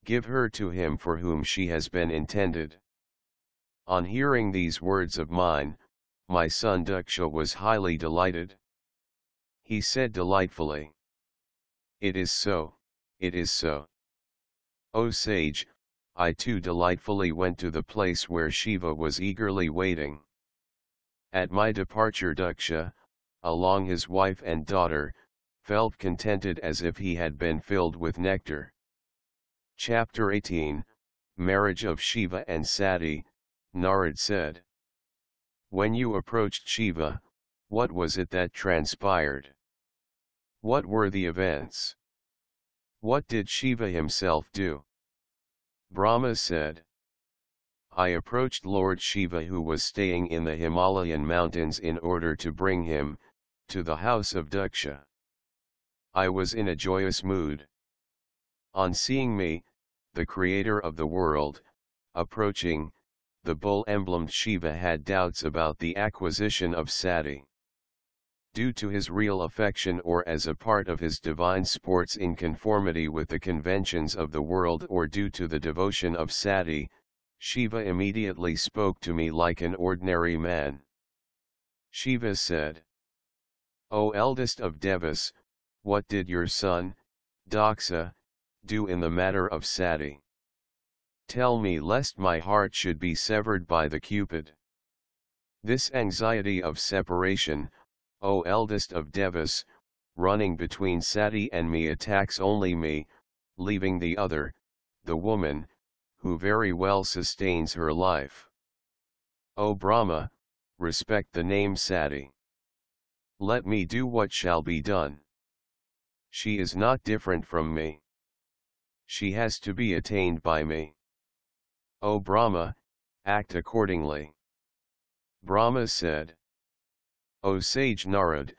Give her to him for whom she has been intended. On hearing these words of mine, my son Daksha was highly delighted. He said delightfully, "It is so, it is so. O sage, I too delightfully went to the place where Shiva was eagerly waiting. At my departure Daksha, along his wife and daughter, felt contented as if he had been filled with nectar." Chapter 18, Marriage of Shiva and Sati. Narad said, "When you approached Shiva, what was it that transpired? What were the events?" What did Shiva himself do? Brahma said. I approached Lord Shiva, who was staying in the Himalayan mountains, in order to bring him to the house of Daksha. I was in a joyous mood. On seeing me, the creator of the world, approaching, the bull-emblemed Shiva had doubts about the acquisition of sati. Due to his real affection or as a part of his divine sports in conformity with the conventions of the world, or due to the devotion of sati, Shiva immediately spoke to me like an ordinary man. Shiva said, O eldest of Devas, what did your son, Daksha, do in the matter of sati? Tell me, lest my heart should be severed by the Cupid. This anxiety of separation, O eldest of Devas, running between sati and me, attacks only me, leaving the other, the woman, who very well sustains her life. O Brahma, respect the name sati. Let me do what shall be done. She is not different from me. She has to be attained by me. O Brahma, act accordingly. Brahma said. O sage Narad,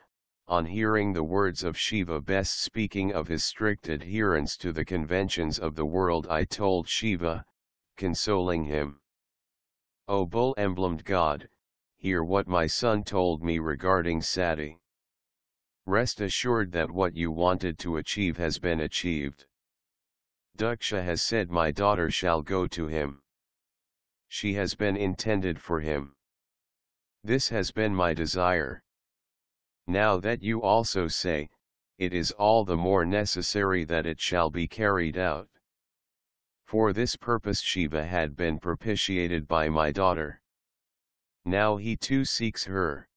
on hearing the words of Shiva best speaking of his strict adherence to the conventions of the world, I told Shiva, consoling him. O bull-emblemed God, hear what my son told me regarding sati. Rest assured that what you wanted to achieve has been achieved. Daksha has said my daughter shall go to him. She has been intended for him. This has been my desire. Now that you also say, it is all the more necessary that it shall be carried out. For this purpose Shiva had been propitiated by my daughter. Now he too seeks her.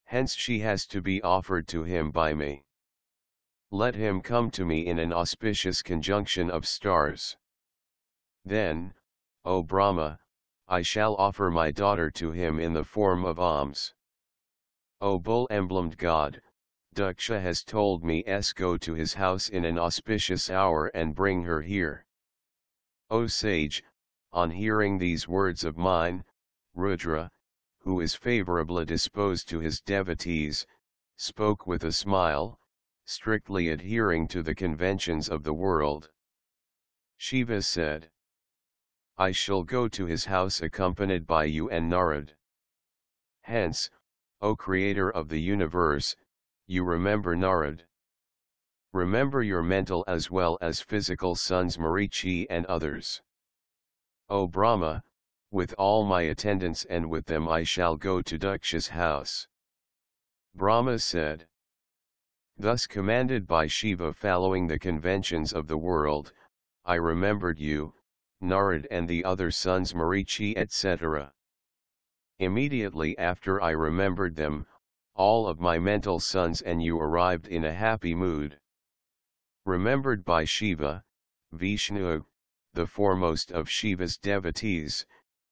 Hence she has to be offered to him by me. Let him come to me in an auspicious conjunction of stars. Then, O Brahma, I shall offer my daughter to him in the form of alms. O bull-emblemed God, Daksha has told me go to his house in an auspicious hour and bring her here. O sage, on hearing these words of mine, Rudra, who is favorably disposed to his devotees, spoke with a smile, strictly adhering to the conventions of the world. Shiva said, I shall go to his house accompanied by you and Narad. Hence, O creator of the universe, you remember Narad. Remember your mental as well as physical sons Marichi and others. O Brahma, with all my attendants and with them I shall go to Daksha's house. Brahma said. Thus commanded by Shiva, following the conventions of the world, I remembered you, Narad and the other sons Marichi etc. Immediately after I remembered them, all of my mental sons and you arrived in a happy mood. Remembered by Shiva, Vishnu, the foremost of Shiva's devotees,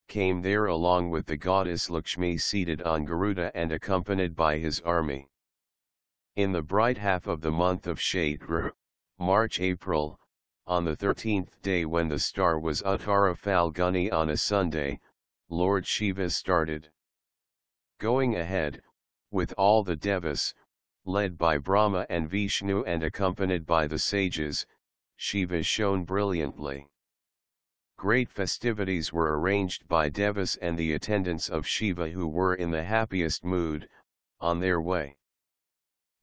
came there along with the goddess Lakshmi seated on Garuda and accompanied by his army. In the bright half of the month of Chaitra, March-April, on the 13th day when the star was Uttara Falguni on a Sunday, Lord Shiva started. Going ahead, with all the devas, led by Brahma and Vishnu and accompanied by the sages, Shiva shone brilliantly. Great festivities were arranged by devas and the attendants of Shiva, who were in the happiest mood, on their way.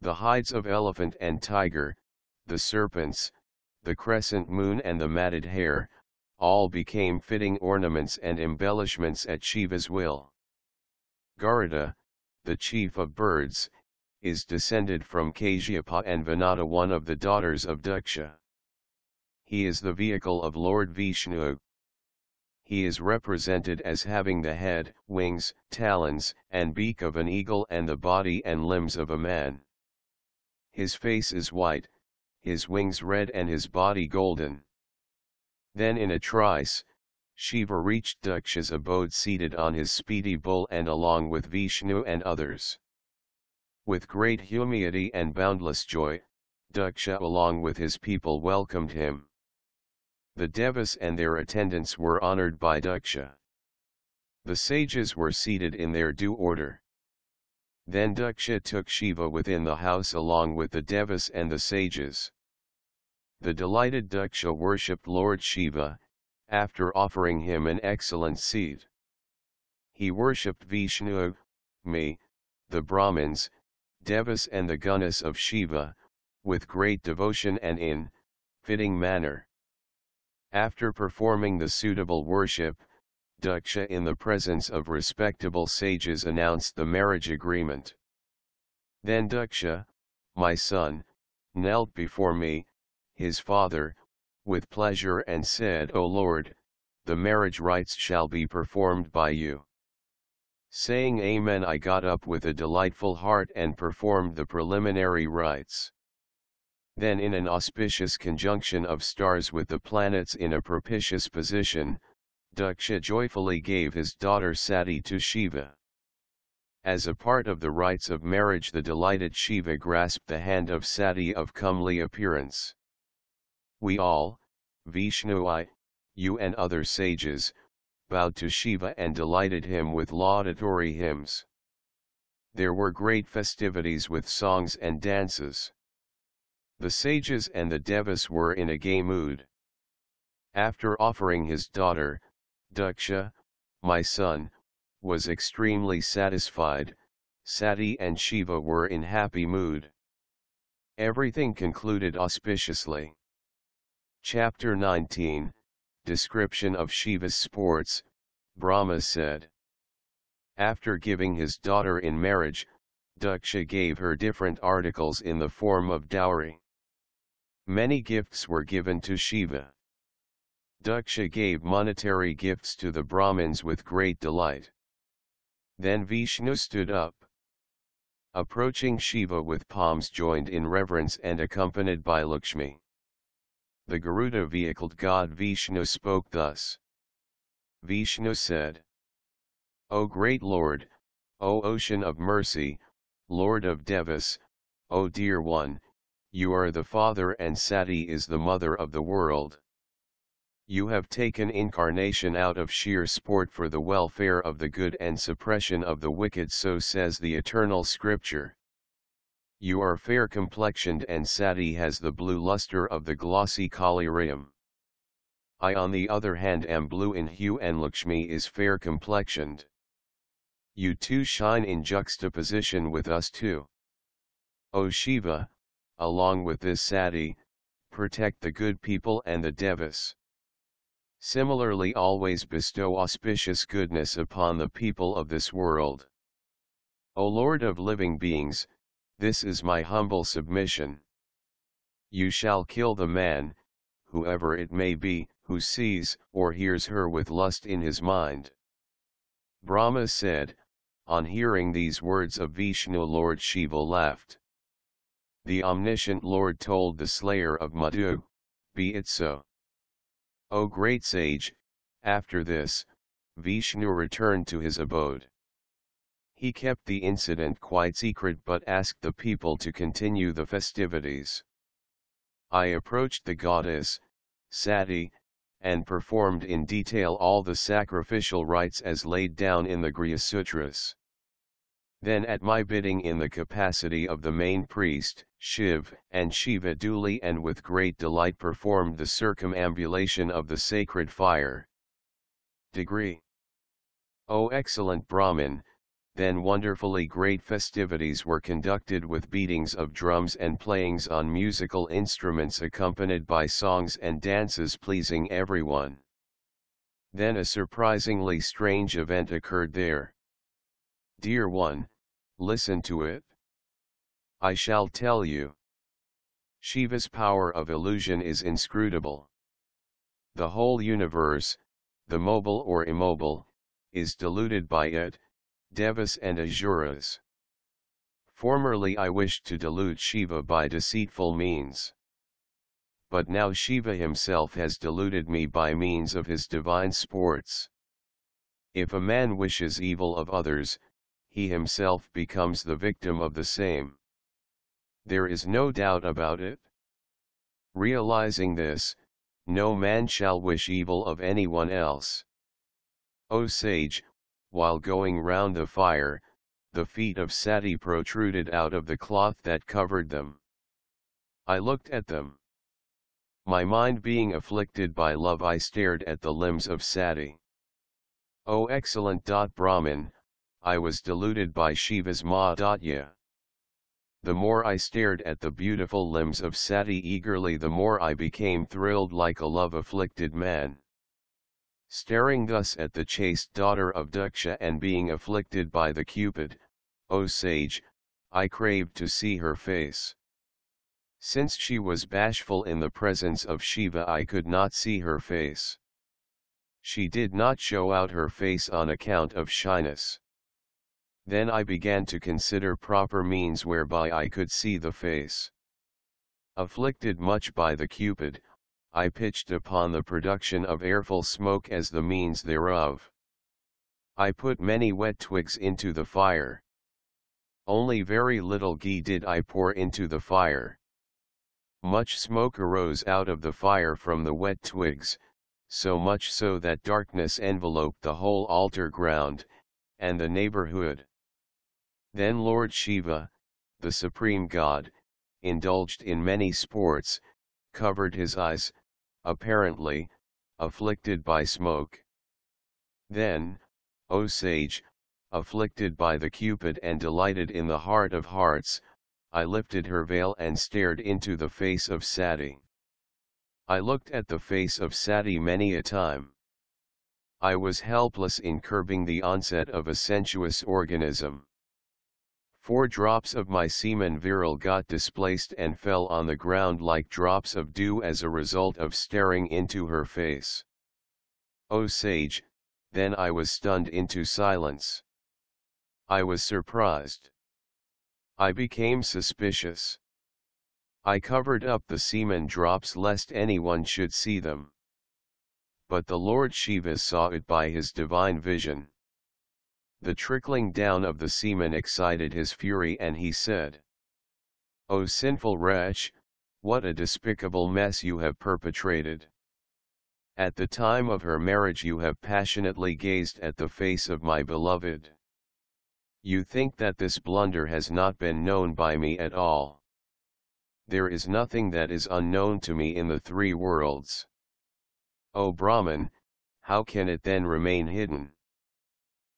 The hides of elephant and tiger, the serpents, the crescent moon and the matted hair, all became fitting ornaments and embellishments at Shiva's will. Garuda, the chief of birds, is descended from Kashyapa and Vinata, one of the daughters of Daksha. He is the vehicle of Lord Vishnu. He is represented as having the head, wings, talons, and beak of an eagle and the body and limbs of a man. His face is white, his wings red and his body golden. Then in a trice, Shiva reached Daksha's abode seated on his speedy bull and along with Vishnu and others. With great humility and boundless joy, Daksha along with his people welcomed him. The Devas and their attendants were honored by Daksha. The sages were seated in their due order. Then Daksha took Shiva within the house along with the Devas and the sages. The delighted Daksha worshipped Lord Shiva, after offering him an excellent seat. He worshipped Vishnu, me, the Brahmins, Devas and the Gunas of Shiva, with great devotion and in fitting manner. After performing the suitable worship, Daksha in the presence of respectable sages announced the marriage agreement. Then Daksha, my son, knelt before me, his father, with pleasure and said, O Lord, the marriage rites shall be performed by you. Saying Amen, I got up with a delightful heart and performed the preliminary rites. Then in an auspicious conjunction of stars with the planets in a propitious position, Daksha joyfully gave his daughter Sati to Shiva. As a part of the rites of marriage, the delighted Shiva grasped the hand of Sati of comely appearance. We all, Vishnu, I, you and other sages, bowed to Shiva and delighted him with laudatory hymns. There were great festivities with songs and dances. The sages and the Devas were in a gay mood. After offering his daughter, Daksha, my son, was extremely satisfied. Sati and Shiva were in happy mood. Everything concluded auspiciously. Chapter 19, Description of Shiva's sports. Brahma said. After giving his daughter in marriage, Daksha gave her different articles in the form of dowry. Many gifts were given to Shiva. Daksha gave monetary gifts to the Brahmins with great delight. Then Vishnu stood up. Approaching Shiva with palms joined in reverence and accompanied by Lakshmi, the Garuda-vehicled god Vishnu spoke thus. Vishnu said, O great Lord, O ocean of mercy, Lord of Devas, O dear one, you are the father and Sati is the mother of the world. You have taken incarnation out of sheer sport for the welfare of the good and suppression of the wicked, so says the eternal scripture. You are fair complexioned and Sati has the blue luster of the glossy collyrium. I on the other hand am blue in hue and Lakshmi is fair complexioned. You two shine in juxtaposition with us two. O Shiva, along with this Sati, protect the good people and the Devas. Similarly always bestow auspicious goodness upon the people of this world. O Lord of living beings, this is my humble submission. You shall kill the man, whoever it may be, who sees or hears her with lust in his mind. Brahma said, on hearing these words of Vishnu, Lord Shiva laughed. The omniscient Lord told the slayer of Madhu, be it so. O great sage, after this, Vishnu returned to his abode. He kept the incident quite secret but asked the people to continue the festivities. I approached the goddess, Sati, and performed in detail all the sacrificial rites as laid down in the Griya Sutras. Then at my bidding in the capacity of the main priest, Shiv, and Shiva duly and with great delight performed the circumambulation of the sacred fire. Degree. O excellent Brahmin, then wonderfully great festivities were conducted with beatings of drums and playings on musical instruments accompanied by songs and dances pleasing everyone. Then a surprisingly strange event occurred there. Dear one, listen to it. I shall tell you. Shiva's power of illusion is inscrutable. The whole universe, the mobile or immobile, is deluded by it, Devas and Asuras. Formerly I wished to delude Shiva by deceitful means. But now Shiva himself has deluded me by means of his divine sports. If a man wishes evil of others, he himself becomes the victim of the same. There is no doubt about it. Realizing this, no man shall wish evil of anyone else. O sage, while going round the fire, the feet of Sati protruded out of the cloth that covered them. I looked at them. My mind being afflicted by love, I stared at the limbs of Sati. O excellent Brahman, I was deluded by Shiva's Maya. The more I stared at the beautiful limbs of Sati eagerly, the more I became thrilled like a love-afflicted man. Staring thus at the chaste daughter of Daksha and being afflicted by the Cupid, O sage, I craved to see her face. Since she was bashful in the presence of Shiva, I could not see her face. She did not show out her face on account of shyness. Then I began to consider proper means whereby I could see the face. Afflicted much by the Cupid, I pitched upon the production of airful smoke as the means thereof. I put many wet twigs into the fire. Only very little ghee did I pour into the fire. Much smoke arose out of the fire from the wet twigs, so much so that darkness enveloped the whole altar ground, and the neighborhood. Then Lord Shiva, the supreme god, indulged in many sports, covered his eyes, apparently, afflicted by smoke. Then, O sage, afflicted by the Cupid and delighted in the heart of hearts, I lifted her veil and stared into the face of Sati. I looked at the face of Sati many a time. I was helpless in curbing the onset of a sensuous organism. 4 drops of my semen virile got displaced and fell on the ground like drops of dew as a result of staring into her face. O sage, then I was stunned into silence. I was surprised. I became suspicious. I covered up the semen drops lest anyone should see them. But the Lord Shiva saw it by his divine vision. The trickling down of the semen excited his fury and he said, "O sinful wretch, what a despicable mess you have perpetrated. At the time of her marriage you have passionately gazed at the face of my beloved. You think that this blunder has not been known by me at all. There is nothing that is unknown to me in the 3 worlds. O Brahman, how can it then remain hidden?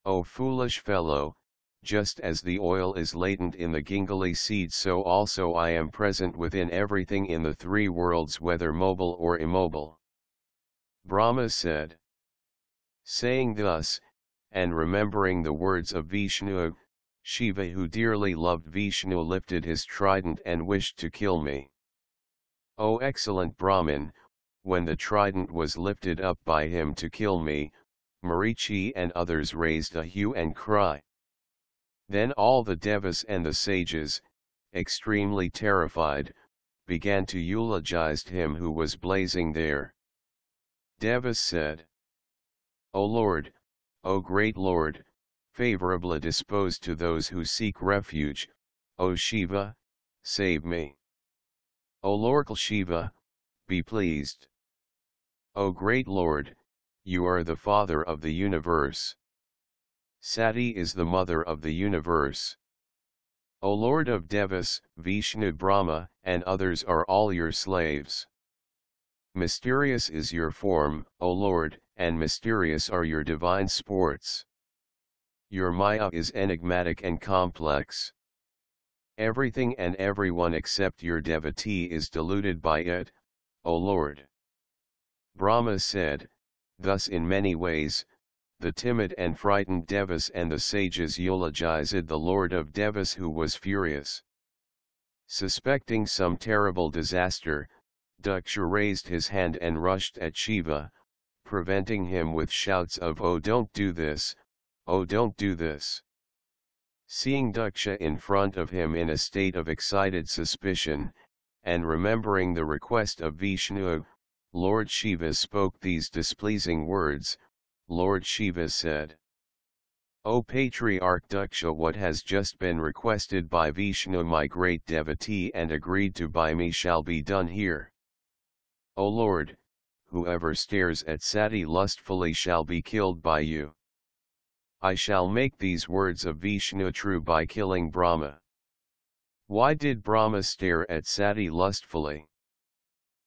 O foolish fellow, just as the oil is latent in the gingali seed, so also I am present within everything in the 3 worlds, whether mobile or immobile." Brahma said. Saying thus, and remembering the words of Vishnu, Shiva, who dearly loved Vishnu, lifted his trident and wished to kill me. O excellent Brahman, when the trident was lifted up by him to kill me, Marichi and others raised a hue and cry. Then all the devas and the sages, extremely terrified, began to eulogize him who was blazing there. Devas said, "O Lord, O great Lord, favorably disposed to those who seek refuge, O Shiva, save me. O Lord Shiva, be pleased. O great Lord, you are the Father of the universe. Sati is the mother of the universe. O Lord of Devas, Vishnu, Brahma, and others are all your slaves. Mysterious is your form, O Lord, and mysterious are your divine sports. Your Maya is enigmatic and complex. Everything and everyone except your devotee is deluded by it, O Lord." Brahma said, thus in many ways, the timid and frightened devas and the sages eulogized the Lord of Devas, who was furious. Suspecting some terrible disaster, Daksha raised his hand and rushed at Shiva, preventing him with shouts of "Oh, don't do this, oh, don't do this." Seeing Daksha in front of him in a state of excited suspicion, and remembering the request of Vishnu, Lord Shiva spoke these displeasing words. Lord Shiva said, O Patriarch Daksha, what has just been requested by Vishnu, my great devotee, and agreed to by me shall be done here. O Lord, whoever stares at Sati lustfully shall be killed by you. I shall make these words of Vishnu true by killing Brahma. Why did Brahma stare at Sati lustfully?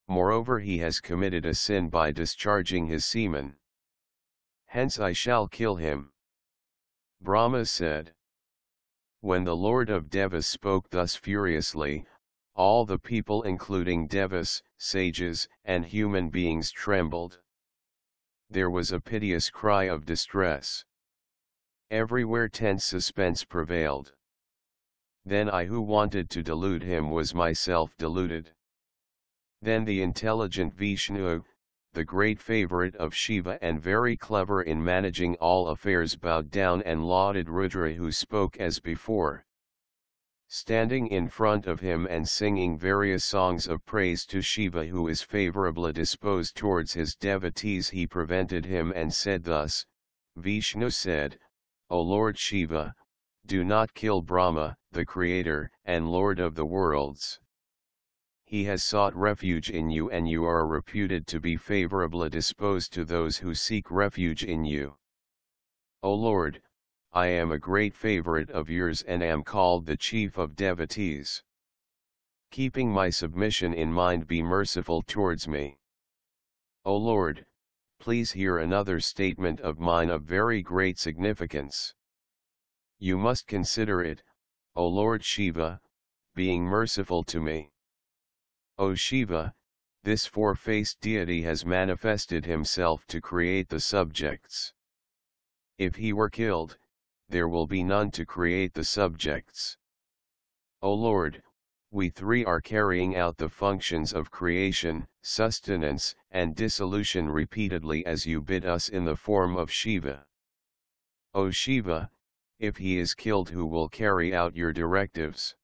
Moreover, he has committed a sin by discharging his semen. Hence I shall kill him. Brahma said. When the Lord of Devas spoke thus furiously, all the people, including Devas, sages, and human beings, trembled. There was a piteous cry of distress. Everywhere tense suspense prevailed. Then I, who wanted to delude him, was myself deluded. Then the intelligent Vishnu, the great favorite of Shiva and very clever in managing all affairs, bowed down and lauded Rudra, who spoke as before. Standing in front of him and singing various songs of praise to Shiva, who is favorably disposed towards his devotees, he prevented him and said thus. Vishnu said, O Lord Shiva, do not kill Brahma, the Creator and Lord of the worlds. He has sought refuge in you, and you are reputed to be favorably disposed to those who seek refuge in you. O Lord, I am a great favorite of yours and am called the chief of devotees. Keeping my submission in mind, be merciful towards me. O Lord, please hear another statement of mine of very great significance. You must consider it, O Lord Shiva, being merciful to me. O Shiva, this four-faced deity has manifested himself to create the subjects. If he were killed, there will be none to create the subjects. O Lord, we three are carrying out the functions of creation, sustenance, and dissolution repeatedly as you bid us in the form of Shiva. O Shiva, if he is killed, who will carry out your directives?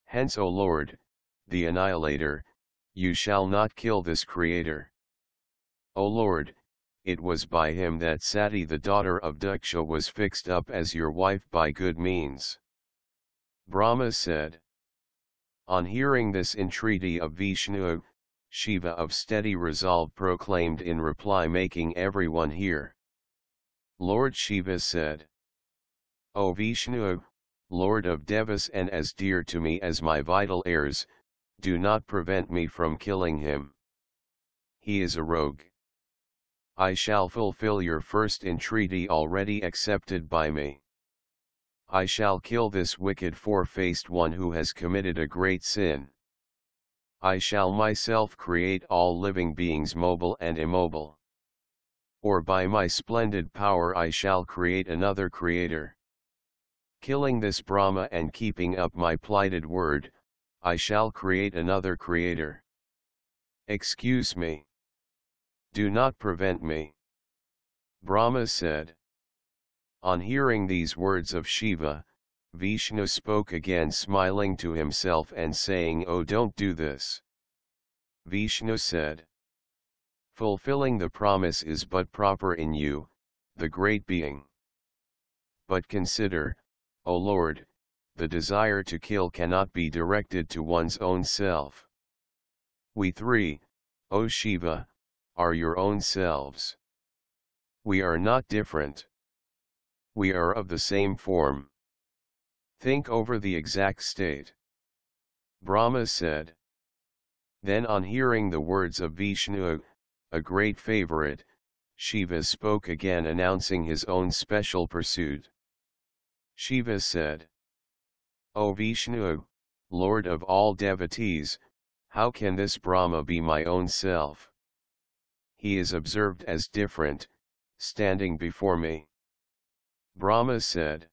Hence, O Lord, the Annihilator, you shall not kill this Creator. O Lord, it was by him that Sati, the daughter of Daksha, was fixed up as your wife by good means. Brahma said. On hearing this entreaty of Vishnu, Shiva of steady resolve proclaimed in reply, making everyone hear. Lord Shiva said, O Vishnu, Lord of Devas and as dear to me as my vital heirs, do not prevent me from killing him. He is a rogue. I shall fulfill your first entreaty already accepted by me. I shall kill this wicked four-faced one who has committed a great sin. I shall myself create all living beings, mobile and immobile. Or by my splendid power I shall create another creator. Killing this Brahma and keeping up my plighted word, I shall create another creator. Excuse me. Do not prevent me. Brahma said. On hearing these words of Shiva, Vishnu spoke again, smiling to himself and saying, Oh, don't do this. Vishnu said. Fulfilling the promise is but proper in you, the great being. But consider, O Lord, the desire to kill cannot be directed to one's own self. We three, O Shiva, are your own selves. We are not different. We are of the same form. Think over the exact state. Brahma said. Then on hearing the words of Vishnu, a great favorite, Shiva spoke again, announcing his own special pursuit. Shiva said, O Vishnu, Lord of all devotees, how can this Brahma be my own self? He is observed as different, standing before me. Brahma said.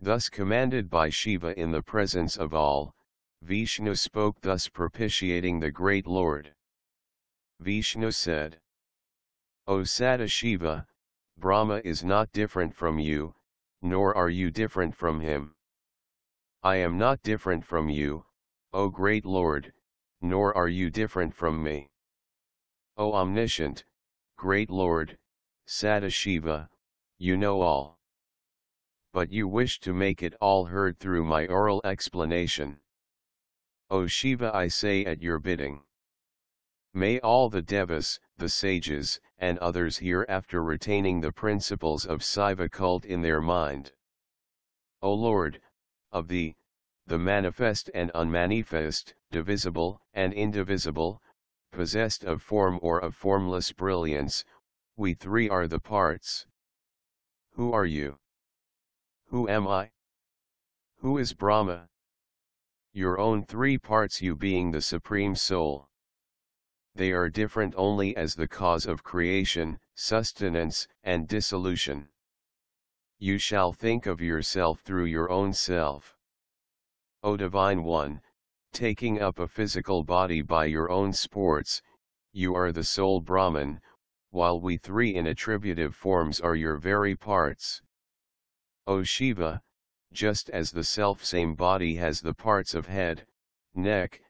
Thus commanded by Shiva in the presence of all, Vishnu spoke thus, propitiating the great Lord. Vishnu said, O Sadashiva, Brahma is not different from you, nor are you different from him. I am not different from you, O great Lord, nor are you different from me. O omniscient, great Lord, Sadashiva, you know all. but you wish to make it all heard through my oral explanation. O Shiva, I say at your bidding. May all the devas, the sages, and others hereafter retaining the principles of Shiva cult in their mind. O Lord, of thee, the manifest and unmanifest, divisible and indivisible, possessed of form or of formless brilliance, we three are the parts. Who are you? Who am I? Who is Brahma? Your own three parts, you being the Supreme Soul. They are different only as the cause of creation, sustenance, and dissolution. You shall think of yourself through your own self. O Divine One, taking up a physical body by your own sports, you are the sole Brahman, while we three in attributive forms are your very parts. O Shiva, just as the selfsame body has the parts of head, neck,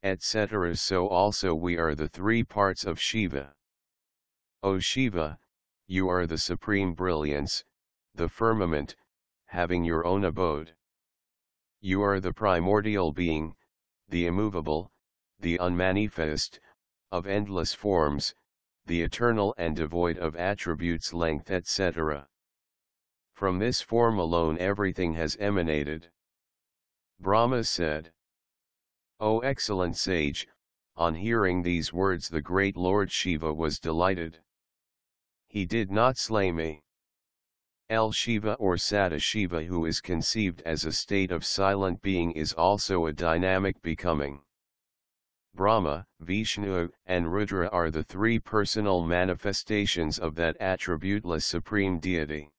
etc., so also we are the three parts of Shiva. O Shiva, you are the supreme brilliance, the firmament, having your own abode. You are the primordial being, the immovable, the unmanifest, of endless forms, the eternal and devoid of attributes, length, etc. From this form alone everything has emanated. Brahma said, O excellent sage, on hearing these words the great Lord Shiva was delighted. He did not slay me. El Shiva or Sada Shiva, who is conceived as a state of silent being, is also a dynamic becoming. Brahma, Vishnu, and Rudra are the three personal manifestations of that attributeless supreme deity.